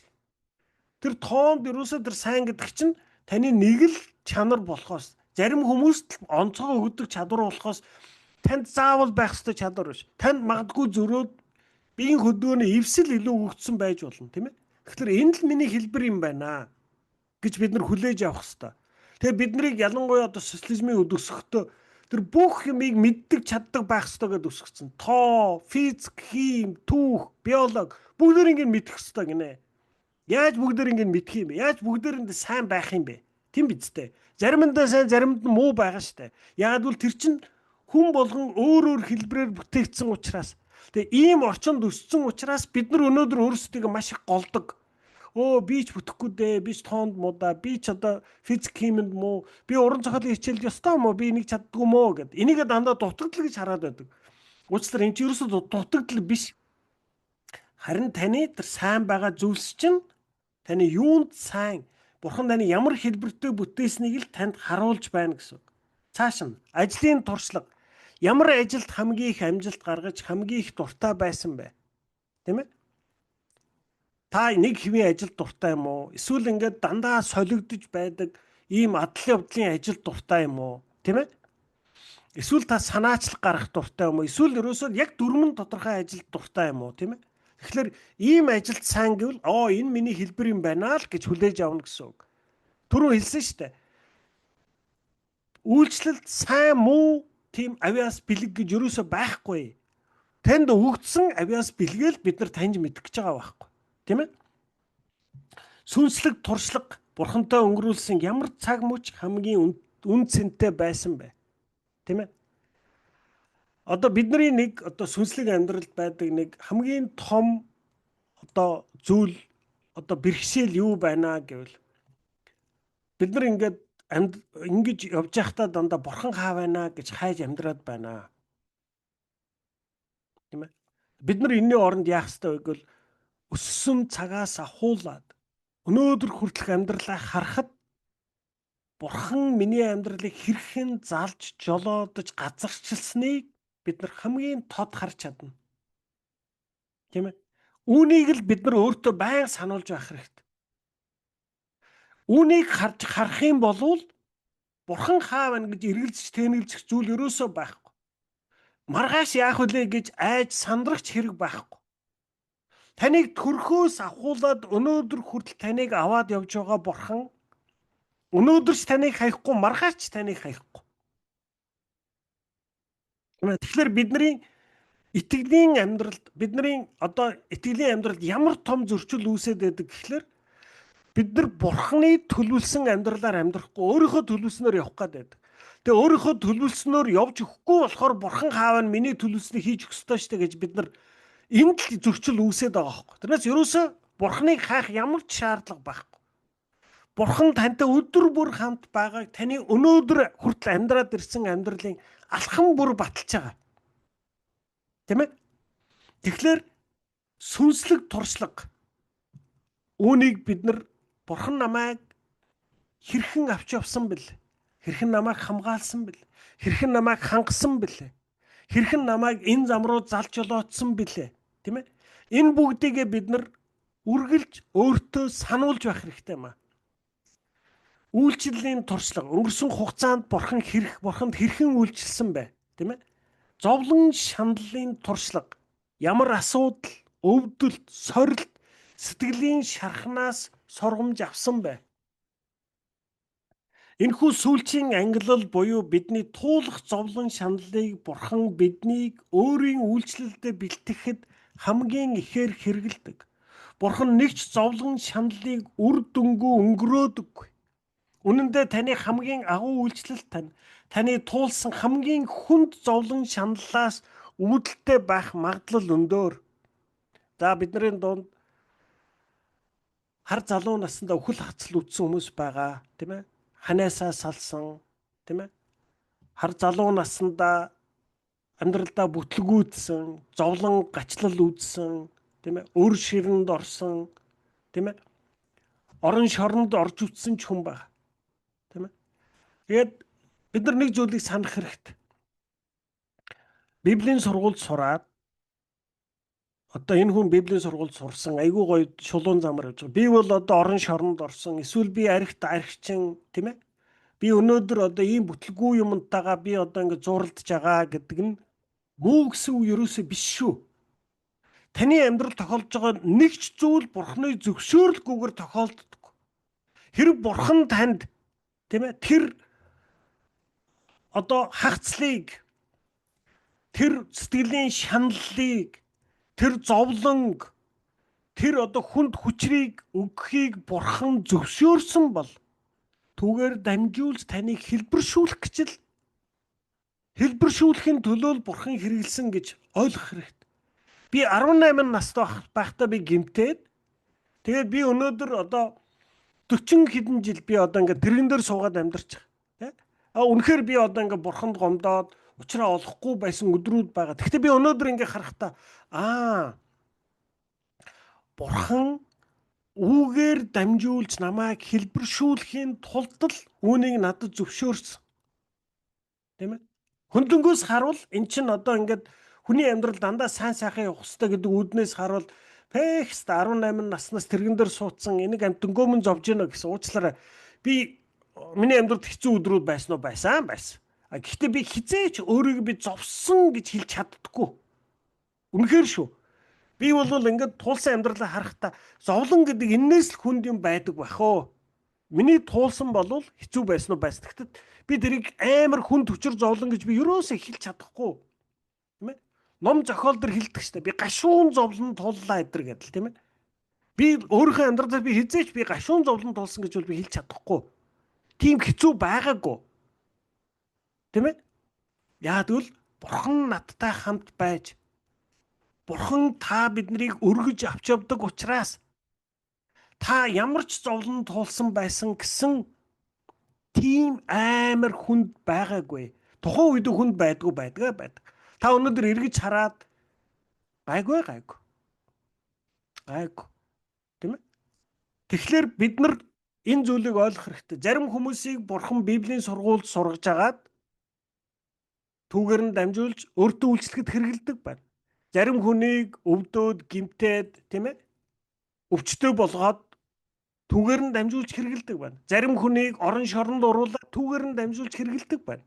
Тэр тоонд ерөөсөө тэр сайн гэдэг чинь таны нэг л чанар болохоос, зарим хүмүүст онцгой өгдөг чадвар болохоос танд заавал байх ёстой чадвар биш. Танд магадгүй зөрөөд биеийн хөдөөний эвсэл илүү өгдсөн байж болно, тийм ээ? Тэгэхээр энэ л миний хэлбэр юм байна гэж бид нар хүлээж авах ёстой. Тэгээ биднийг ялангуяа одоо социализмын үед өсөхдөө тэр бүх юмыг мэддэг чаддаг байх ёстой гэдээ өсгсөн. Тоо, физик, хим, түүх, биологи бүгдээр ингэ мэдэх ёстой гинэ. Яаж бүгдээр ингэ мэдэх юм бэ? Яаж бүгдээрэнд сайн байх юм бэ? Тийм биз дээ. Заримдаа сайн, заримд нь муу байгаа штэ. Яагад бол тэр чинь хүн болгон өөр хэлбэрээр бүтээгдсэн учраас тэгээ ийм орчинд өссөн учраас бид нар өнөөдөр өөрсдөө маш их голдог. Би ч бүтэхгүй дээ, би ч тоонд муудаа, би ч одоо физик химэнд муу, би уран зохиолын хичээлд ёстой мó, би энийг чаддгүй мó гэд. Энийг дандаа дутагдал гэж хараад байдаг. Учир нь энэ ч ерөөсөө дутагдал биш. Харин таны тэр сайн байгаа зүйлс чинь таны юунд сайн, бурхан таны ямар хэлбэртэй бүтээснийг л танд харуулж байна гэсэн. Цааш нь ажлын туршлага. Ямар ажилд хамгийн их амжилт гаргаж хамгийн их дуртай байсан бэ? Тийм ээ? Та нэг хэвийн ажил дуртай юм уу? Эсвэл ингээд дандаа солигдож байдаг ийм адлын явдлын ажил дуртай юм уу? Тийм ээ? Эсвэл та санаачлах гарах дуртай юм уу? Эсвэл ерөөсөө яг дүрмэн тодорхой ажил дуртай юм уу? Тийм ээ? Тэгэхээр ийм ажилд сайн гэвэл энэ миний хэлбэр юм байна л гэж хүлээж авна гэсэн үг. Түрүү хэлсэн шүү дээ. Үйлчлэлд сайн муу тийм авиас бэлэг гэж ерөөсөө байхгүй. Танд өгдсөн авиас бэлгээл бид нар таньж мэдэх гэж байгаа байхгүй. Тийм ээ? Сүнслэг туршлага бурхантай өнгөрүүлсэн ямар цаг мөч хамгийн үн цэнтэй байсан бэ? Тийм ээ? Одоо бидний нэг одоо сүнслэг амьдралд байдаг нэг хамгийн том одоо зүйл одоо бэрхшээл юу байна гэвэл бид нар ингээд ингэж явж байхдаа дандаа бурхан хаа байна гэж хайж амьдраад байна. Тийм ээ? Бид нар энэний оронд яах ёстой вэ гэвэл өссөн цагаас ахуулаад өнөөдөр хүртэлх амьдралаа харахад бурхан миний амьдралыг хэрхэн залж жолоодож газарчилсныг бид нар хамгийн тод харж чадна. Тийм ээ? Үүнийг л бид нар өөртөө байнга сануулж байх хэрэгтэй. Үүнийг харах юм бол бурхан хаа байна гэж эргэлзэж тэнэглэж зүйл ерөөсөө байхгүй. Маргааш яах вүлээ гэж айж сандрагч хэрэг байхгүй. Таныг төрхөөс ахуулаад өнөөдөр хүртэл таныг аваад явж байгаа бурхан өнөөдөр ч таныг хаяхгүй, маргааш ч таныг хаяхгүй. Тэгэхээр бидний итгэлийн амьдралд ямар том зөрчил үүсээд байдаг гэхлээр Бид нар Бурханы төлөвлөсөн амьдралаар амьдрахгүй өөрийнхөө төлөвлөснөөр явах гэдэг. Тэгээ өөрийнхөө төлөвлөснөөр явж өгөхгүй болохоор Бурхан хаав нь миний төлөвлөснийг хийж өгөх ёстой шүү дээ гэж бид нар энд л зөрчил үүсээд байгаа хөөхгүй. Тэрнээс ерөөсөө Бурханыг хаах ямар ч шаардлага байхгүй. Бурхан тантай өдөр бүр хамт байгааг таны өнөөдөр хүртэл амьдраад ирсэн амьдралын алхам бүр баталж байгаа. Тийм ээ? Тэгэхээр сүнслэг туршлага үүнийг бид нар Бурхан намайг хэрхэн авч явсан бэл? Хэрхэн намайг хамгаалсан бэл? Хэрхэн намайг хангасан бэл? Хэрхэн намайг энэ зам руу залж жолоодсон бэлээ? Тийм ээ? Энэ бүгдийгээ бид нар үргэлж өөртөө сануулж байх хэрэгтэй юм аа. Үйлчлэлийн туршлага өнгөрсөн хугацаанд бурханд хэрхэн үйлчилсэн бэ? Тийм ээ? Зовлон шаналлын туршлага ямар асуудал, өвдөлт, сорилт, сэтгэлийн шархнаас сургамж авсан бэ? Энэхүү сүүлчийн ангилал буюу бидний туулах зовлон шаналлыг Бурхан биднийг өөрийн үйлчлэлдээ бэлтгэхэд хамгийн ихээр хэрэгэлдэг. Бурхан нэгч зовлон шаналлыг үр дүнгөө өнгөрөөдөггүй. Үнэн дээр таны хамгийн агуу үйлчлэл таны туулсан хамгийн хүнд зовлон шаналлаас үүдэлтэй байх магадлал өндөр. За бидний дунд хар залуу наснда өхөл хацал үтсэн хүмүүс байгаа, тийм ээ? Ханаасаа салсан, тийм ээ? Хар залуу наснда амьдралдаа бүтлгүүдсэн, зовлон гачлал үзсэн, тийм ээ? Өр ширэнд орсон, тийм ээ? Орон шоронд орж үтсэн ч хүн байна. Тийм ээ? Тэгээд бид нар нэг зүйлийг санах хэрэгтэй. Библийн сургуульд сураад одоо энэ хүн Библийн сургуульд сурсан, айгүй гоё шулуун замаар явж байгаа. Би бол одоо орон шоронд орсон, эсвэл би архит архичин, тийм ээ? Би өнөөдөр одоо ийм бүтлгүй юмтайгаа би одоо ингэ зуралдж байгаа гэдэг нь муу гэсэн үг ерөөсөө биш шүү. Таны амьдрал тохиолдож байгаа нэг ч зүйл Бурханы зөвшөөрлгүйгээр тохиолддог. Хэрэг Бурхан танд, тийм ээ? Тэр одоо хагцлыг, тэр сэтгэлийн шаналлыг, тэр зовлонг, тэр одоо хүнд хүчрийг өгөхийг Бурхан зөвшөөрсөн бол түүгээр дамжуулж таныг хэлбэршүүлэх гэж л хэлбэршүүлэхийн төлөө Бурхан хэрэгэлсэн гэж ойлгох хэрэгтэй. Би 18 настай байхдаа би гэмтээд тэгээд би өнөөдөр одоо 40 хэдэн жил би одоо ингээд тэрэгэн дээр суугаад амьдарч байгаа. Үнэхээр би одоо ингээд Бурханд гомдоод учраа олохгүй байсан өдрүүд байгаа. Гэхдээ би өнөөдөр ингээд харахтаа Бурхан үүгээр дамжуулж намайг хэлбэршүүлэхийн тулд л үүнийг надад зөвшөөрсөн. Тийм ээ? Хөндөнгөөс харуул эн чинь одоо ингээд хүний амьдрал дандаа сайн сайхан явах хэрэгтэй гэдэг үүднээс харуул пэкст 18 наснаас тэрэгэн дээр суудсан энийг амтнгөөмөн зовж гинэ гэсэн уучлаарай. Би миний амьдралд хэцүү өдрүүд байсан уу? Байсан. Гэхдээ би хизээч өөрийгөө би зовсон гэж хэлж чаддаггүй. Үнэхээр шүү. Би бол ингээд туулсан амьдралаа харахтаа зовлон гэдэг энээс л хүнд юм байдаг бах оо. Миний туулсан бол хэцүү байсан уу? Байсан. Гэхдээ би тэрийг амар хүнд хүчээр зовлон гэж би ерөөсөө хэлж чадахгүй. Тийм ээ? Ном зохиол дөр хэлдэг штэ. Би гашуун зовлон туллаа эдэр гэдэл, тийм ээ? Би өөрийнхөө амьдралаа би хизээч би гашуун зовлон тулсан гэж бол би хэлж чадахгүй. Тийм хэцүү байгаагүй. Тийм ээ? Яа тэгвэл Бурхан надтай хамт байж Бурхан та биднийг өргөж авч явдаг учраас та ямар ч зовлон тулсан байсан гэсэн тийм амар хүнд байгаагүй. Тухайн үед хүнд байдаг. Та өнөөдөр эргэж хараад гайгүй. Тийм ээ? Тэгэхээр бид нар энэ зүйлийг ойлгох хэрэгтэй. Зарим хүмүүсийг Бурхан Библийн сургуульд сургаж агаад түүгээр нь дамжуулж өөртөө үйлчлэхэд хэрэгэлдэг байна. Зарим хүнийг өвдөөд, гэмтээд, тийм ээ? Өвчтөй болгоод түүгээр нь дамжуулж хэрэгэлдэг байна. Зарим хүнийг орон шоронд оруулаад түүгээр нь дамжуулж хэрэгэлдэг байна.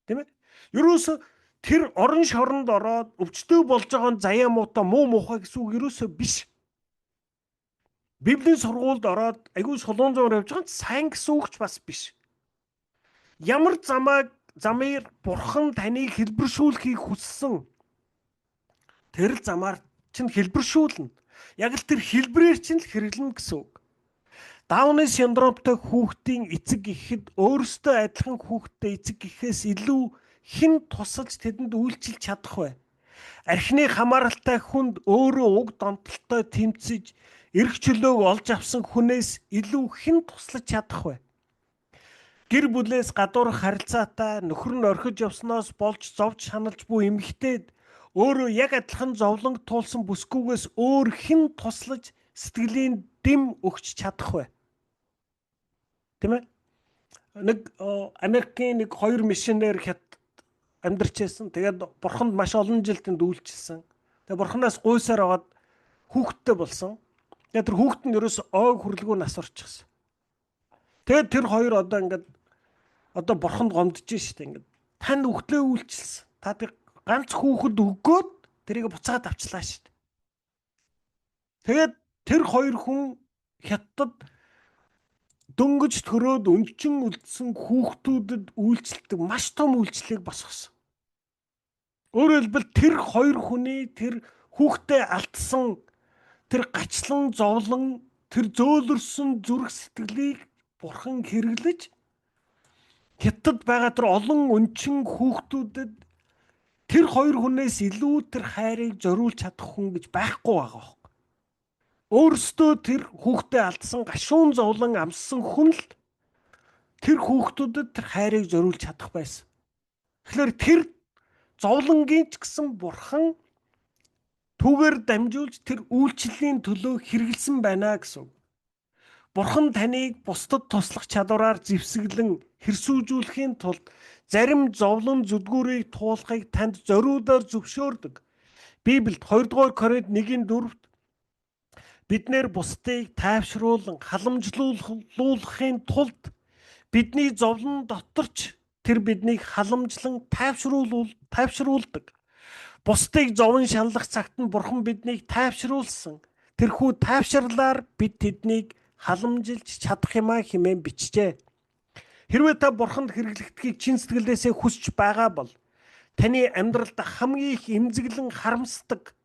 Тийм ээ? Ерөөсө тэр орон шоронд ороод өвчтөй болж байгаа нь заяа муутай муу муухай гэсэн үг ерөөсө биш. Библийн сургуульд ороод айгүй шулуун зуур явж байгаа нь сайн гэсэн үг ч бас биш. Ямар замаар Бурхан таныг хэлбэршүүлэхийг хүссэн тэр замаар чинь хэлбэршүүлнэ. Яг л тэр хэлбэрээр чинь л хэрэглэнэ гэсэн үг. Дауны синдромтой хүүхдийн эцэг гэхэд өөрөөсөө адилхан хүүхдтэй эцэг гэхээс илүү хэн тусалж тэдэнд үйлчилж чадах вэ? Архины хамааралтай хүнд өөрөө уг донтолтой тэмцэж эрх чөлөөг олж авсан хүнээс илүү хэн туслаж чадах вэ? Гэр бүлээс гадуурх харилцаатай нөхөр нь орхиж явсноос болж зовж шаналж буй эмэгтэйд өөрөө яг адилхан зовлонг туулсан бүсгүйгээс өөр хэн туслаж сэтгэлийн дэм өгч чадах вэ? Тийм ээ? Америкийн хоёр миссионер амьдарч байсан. Тэгээд бурханд маш олон жил тэнд үйлчилсэн. Тэгээд бурханаас гуйсаар аваад хүүхэдтэй болсон. Тэгээд тэр хүүхэд нь ерөөс ой хүрлгүй нас орчихсон. Тэгээд тэр хоёр одоо бурханд гомдож штэ ингээд. Танд хүүхдлээ үйлчилсэн. Та тэр ганц хүүхэд өгөөд тэрийг буцаад авчлаа штэ. Тэгээд тэр хоёр хүн хятад дөнгөж төрөөд өнчин үлдсэн хүүхдүүдэд үйлчлдэг маш том үйлчлэгийг босгосон. Өөрөөр хэлбэл тэр хоёр хүний тэр хүүхдээ алдсан тэр гачлан зовлон тэр зөөлрсөн зүрх сэтгэлийг бурхан хэрэглэж хятад байгаа тэр олон өнчин хүүхдүүдэд тэр хоёр хүнээс илүү тэр хайрыг зориулж чадах хүн гэж байхгүй байгаа. Өөрөөсөө тэр хүүхдээ алдсан гашуун зовлон амссан хүн л тэр хүүхдүүдэд тэр хайрыг зориулж чадах байсан. Тэгэхээр тэр зовлонгийн ч гэсэн бурхан түүгээр дамжуулж тэр үйлчлэлийн төлөө хэрэгэлсэн байна гэсэн. Бурхан таныг бусдад туслах чадвараар зэвсэглэн хэрсүүжүүлэхийн тулд зарим зовлон зүдгүүрийг туулахыг танд зориудаар зөвшөөрдөг. Библиэд 2 дугаар Коринт 1:4 биднэр бусдыг тайвшруулан халамжлуулахын тулд бидний зовлон доторч тэр биднийг халамжлан тайвшруулдаг. Бусдыг зовн шаналлах цагт нь бурхан биднийг тайвшруулсан. Тэрхүү тайвшрлаар бид тэднийг халамжилж чадах юмаа хэмээн бичжээ. Хэрвээ та бурханд хэрэглэхдгийг чин сэтгэлээсээ хүсч байгаа бол таны амьдралд хамгийн их эмзэглэн харамсдаг,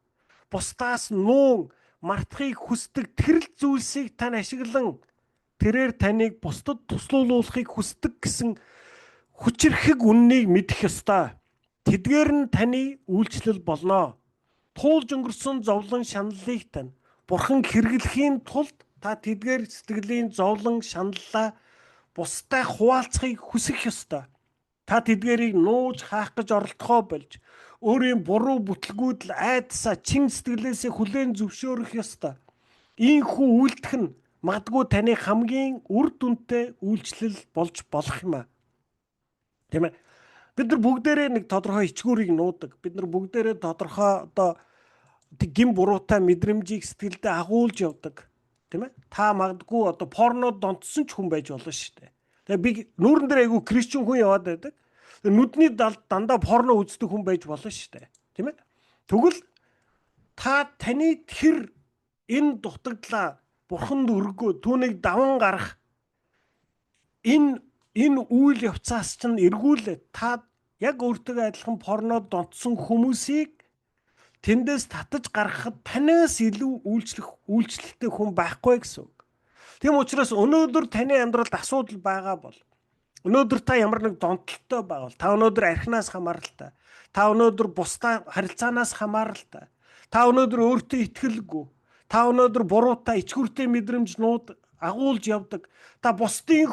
бусдаас нуун мартахыг хүсдэг тэр л зүйлсийг тань ашиглан тэрээр таныг бусдад туслуулахыг хүсдэг гэсэн хүчрхэг үннийг мэдэх ёстой. Тэдгээр нь таны үйлчлэл болно. Туулж өнгөрсөн зовлон шаналлыг тань бурхан хэрэглэхийн тулд та тэдгээр сэтгэлийн зовлон шаналлаа бусдад хуваалцахыг хүсэх ёстой. Та тэдгээрийг нууж хаах гэж оролдохоо болж өөрийн буруу бүтлгүүдл айдсаа чин сэтгэлээсээ хүлээн зөвшөөрөх ёстой. Ийхүү үйлдэх нь магадгүй таны хамгийн үр дүнтэй үйлчлэл болж болох юм аа. Тийм ээ. Бид нар бүгдээрээ нэг тодорхой ичгүүрийг нуудаг. Бид нар бүгдээрээ тодорхой гин буруутай мэдрэмжийг сэтгэлдээ агуулж явдаг. Тийм ээ. Та магадгүй порнод донтсон ч хүн байж болно шүү дээ. Тэгээ би нүүрэн дээр айгүй Кристиан хүн яваад байдаг. Нүдний дандаа порно үздэг хүн байж болно шүү дээ. Тийм ээ. Тэгвэл таны тэр энэ дутагдлаа бурханд өргөө түүнийг даван гарах энэ үйл явцаас чинь эргүүлээд та яг өөртөө адилхан порнод донтсон хүмүүсийг тэндээс татаж гаргахад танаас илүү үйлчлэлтэй хүн байхгүй гэсэн үг. Тийм учраас өнөөдөр таны амьдралд асуудал байгаа бол өнөөдөр та ямар нэг донтолтой байвал та өнөөдөр архинаас хамааралтай. Та өнөөдөр бусдаа харилцаанаас хамааралтай. Та өнөөдөр өөртөө итгэлгүй. Та өнөөдөр буруутай ичгүүртэй мэдрэмж агуулж явдаг. Та бусдын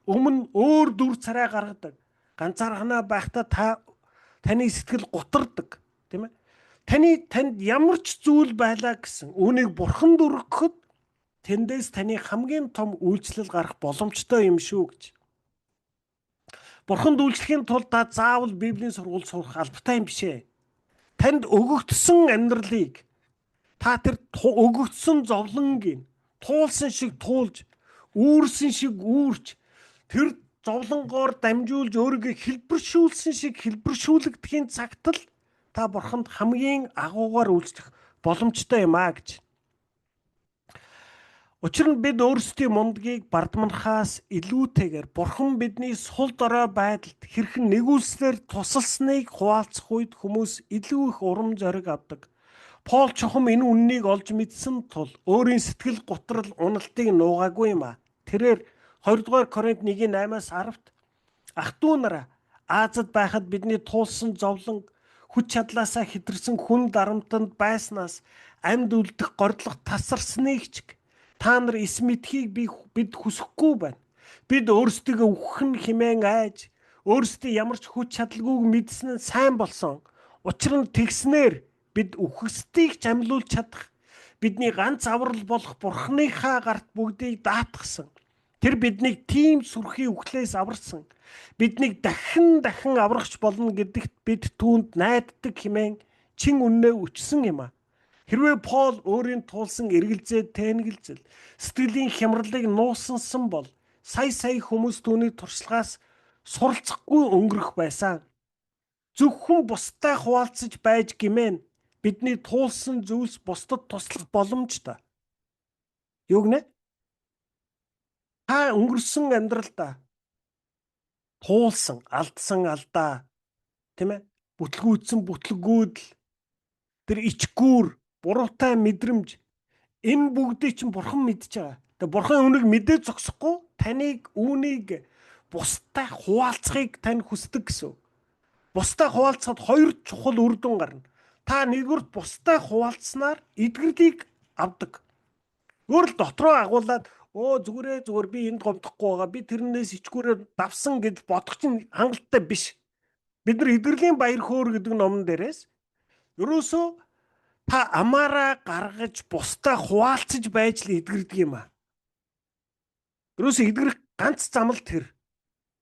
өмнө өөр дүр царай гаргадаг. Ганцаархнаа байхдаа таны сэтгэл гутардаг, тийм ээ? Танд ямар ч зүйл байлаа гэсэн үүнийг бурханд өргөхөд тэндээс таны хамгийн том үйлчлэл гарах боломжтой юм шүү гэж. Бурханд үйлчлэхийн тулд та заавал Библийн сургууль сурах албатай юм биш ээ. Танд өгөгдсөн амьдралыг та тэр өгөгдсөн зовлонгийн туулсан шиг туулж, үүрсэн шиг үүрч, тэр зовлонгоор дамжуулж өөрийгөө хэлбэршүүлсэн шиг хэлбэршүүлэгдэхийн цагт л та бурханд хамгийн агуугаар үйлчлэх боломжтой юм аа гэж. Учир нь бид өөрсдийн мундгийг бардамнахаас илүүтэйгээр бурхан бидний сул дорой байдалд хэрхэн нэгүүлснээр тусалсныг хуваалцах үед хүмүүс илүү их урам зориг авдаг. Пол чухам энэ үннийг олж мэдсэн тул өөрийн сэтгэл готрол уналтыг нуугаагүй юм аа. тэрээр 2 дугаар Коринт 1:8-10-т ах トゥ нараа Азад байхад бидний туулсан зовлон хүч чадлаасаа хэтэрсэн хүн дарамтанд байснаас амьд үлдэх гордлох тасарсныг ч та нар эс мэдхийг бид хүсэхгүй байна. Бид өөрсдөө үхэн химэн айж өөрсдөө ямар ч хүч чадалгүйг мэдсэн нь сайн болсон. Учир нь тэгснээр бид үхсдийг ч амьлуулж чадах. Бидний ганц аврал болох Бурханыхаа гарт бүгдийг даатгсан. Тэр биднийг тийм сүрхий үхлээс аварсан. Биднийг дахин аврагч болно гэдэгт бид түүнд найддаг хэмээн чин үннээ өчсөн юм а. Хэрвээ Пол өөрийн туулсан эргэлзээ тэнэгэлзэл сэтгэлийн хямралыг нууцсан бол сая хүмүүс түүний туршлагаас суралцахгүй өнгөрөх байсан. Зөвхөн бусдаа хуваалцаж байж гэмээн бидний туулсан зүйлс бусдад туслах боломжтой. Юу гэнэ? Та өнгөрсөн амьдралдаа туулсан, алдсан алдаа, тийм ээ? Бүтлгүүцсэн бүтлгүүдл, тэр ичгүүр, буруутай мэдрэмж энэ бүгдийг чинь Бурхан мэдж байгаа. Тэгээ Бурхан үүнийг мэдээ зогсохгүй таныг үүнийг бусдаа хуваалцахыг тань хүсдэг гэсэн. Бусдаа хуваалцахад хоёр чухал үр дүн гарна. Та нэгдүгээр бусдаа хуваалцснаар эдгэрлийг авдаг. Өөр л дотроо агуулад зүгээр би энд гомдохгүй байгаа. Би тэрнээс ичгүүрээр давсан гэж бодох чинь хангалттай биш. Бид нар эдгэрлийн баяр хөөр гэдэг номон дээрээс ерөөсөө та амаараа гаргаж бусдаа хуваалцаж байж л эдгэрдэг юм а. Ерөөсөө эдгэрэх ганц зам л тэр.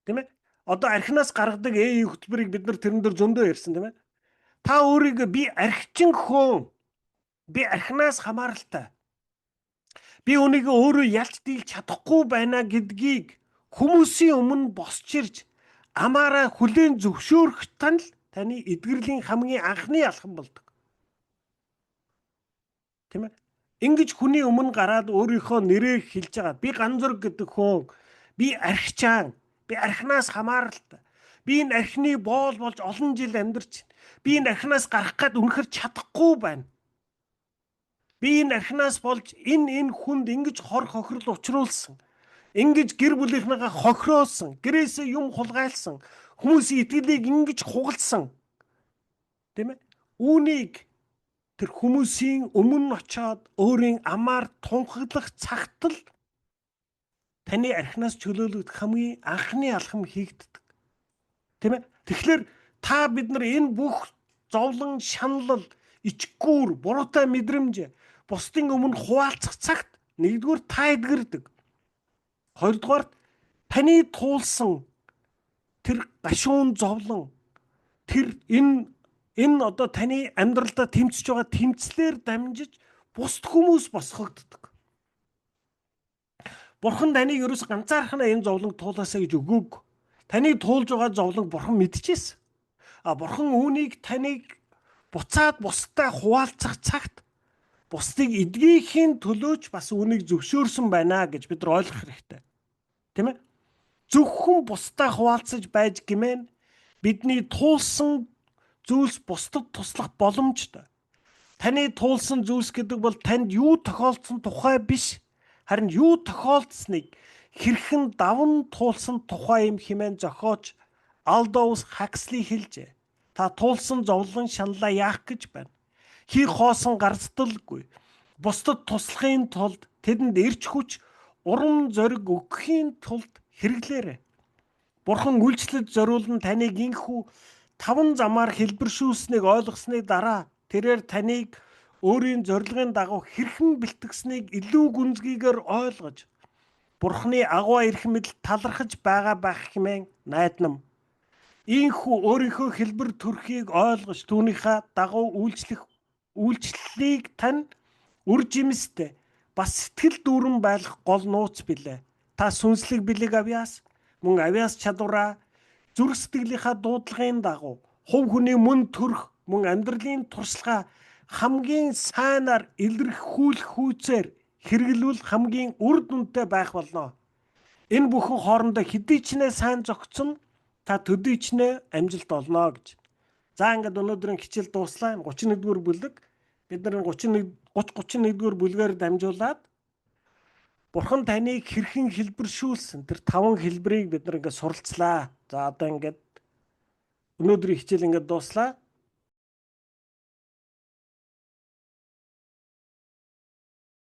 Тийм ээ? Одоо архинаас гаргадаг хөтөлбөрийг бид нар тэрэн дээр зөндөө ярьсан тийм ээ? Та өөрийгөө би архичин хөөн. Би архинаас хамааралтай. Би өөрийгөө өөрөө ялж дийлж чадахгүй байна гэдгийг хүмүүсийн өмнө босч ирж амаараа хүлээн зөвшөөрөх тань л таны эдгэрлийн хамгийн анхны алхам болдог. Тийм ээ? Ингэж хүний өмнө гараад өөрийнхөө нэрээ хэлж байгаа. Би Ганзүрг гэдэг хүн. Би архичаан. Би архинаас хамааралтай. Би энэ архины боол болж олон жил амьдарч байна. Би энэ архинаас гарах гээд үнэхэр чадахгүй байна. Би энэ архинаас болж энэ хүнд ингэж хор хохирол учруулсан. Ингэж гэр бүлийнхнийгаа хохироосон, гэрээсээ юм хулгайлсан, хүмүүсийн итгэлийг ингэж хугалсан. Тийм ээ? Үүнийг тэр хүмүүсийн өмнө очиод өөрийн амаар тунхаглах цагт л таны архинаас чөлөөлөгдөх хамгийн анхны алхам хийгддэг. Тийм ээ? Тэгэхээр та бид нар энэ бүх зовлон, шаналл, ичгүүр, буруутай мэдрэмж бусдын өмнө хуваалцах цагт нэгдүгээр та эдгэрдэг. Хоёрдугаар таны туулсан тэр гашуун зовлон тэр энэ одоо таны амьдралдаа тэмцэж байгаа тэмцлэр дамжиж бусд хүмүүс босгогддог. Бурхан таныг ерөөс ганцаархнаа энэ зовлонг туулаасаа гэж өгөөг. Таныг туулж байгаа зовлонг Бурхан мэдчихсэн. Бурхан үүнийг таныг буцаад бусдаа хуваалцах цагт бусдыг эдгийхийн төлөөч бас үүнийг зөвшөөрсөн байна гэж бид нар ойлгох хэрэгтэй. Тийм ээ? Зөвхөн бусдаа хуваалцаж байж гэмээн бидний туулсан зүйлс бусдад туслах боломжтой. Таны туулсан зүйлс гэдэг бол танд юу тохиолдсон тухай биш. Харин юу тохиолдсныг хэрхэн даван туулсан тухай юм хэмээн зохиож Алдоус Хаксли хэлжээ. Та туулсан зовлон шаналлаа яах гэж байна? Хий хоосон гарцдалгүй. Бусдад туслахын тулд тэдэнд эрч хүч, урам зориг өгөхийн тулд хэрэглээрэй. Бурхан үйлчлэлд зориулан таныг инхүү 5 замаар хэлбэршүүлснийг ойлгосны дараа тэрээр таныг өөрийн зорилгын дагуу хэрхэн бэлтгэснийг илүү гүнзгийгээр ойлгож Бурханы агуу эрх мэдэл талархаж байгаа байх хэмээн найднам. Ийхүү өөрийнхөө хэлбэр төрхийг ойлгож түүнийхээ дагуу үйлчлэлийг тань үр жимстэй бас сэтгэл дүүрэн байх гол нууц билээ. Та сүнслэг бэлэг авьяас, мөн авьяас чадвараа зүрх сэтгэлийнхаа дуудлагын дагуу хувь хүний мөн төрх, мөн амьдралын туршлага хамгийн сайнаар илэрхийлэх хүчээр хэрэглүүл хамгийн үр дүнтэй байх болно. Энэ бүхэн хоорондоо хэдий ч нэ сайн зохицсон та төдий ч нэ амжилт олно гэж. За ингээд өнөөдрийн хичээл дуслаа. 31-р бүлэг бид нар 31-р бүлгээр дамжуулаад Бурхан таныг хэрхэн хэлбэршүүлсэн тэр 5 хэлбэрийг бид нар ингээд суралцлаа. За одоо ингээд өнөөдрийн хичээл ингээд дууслаа.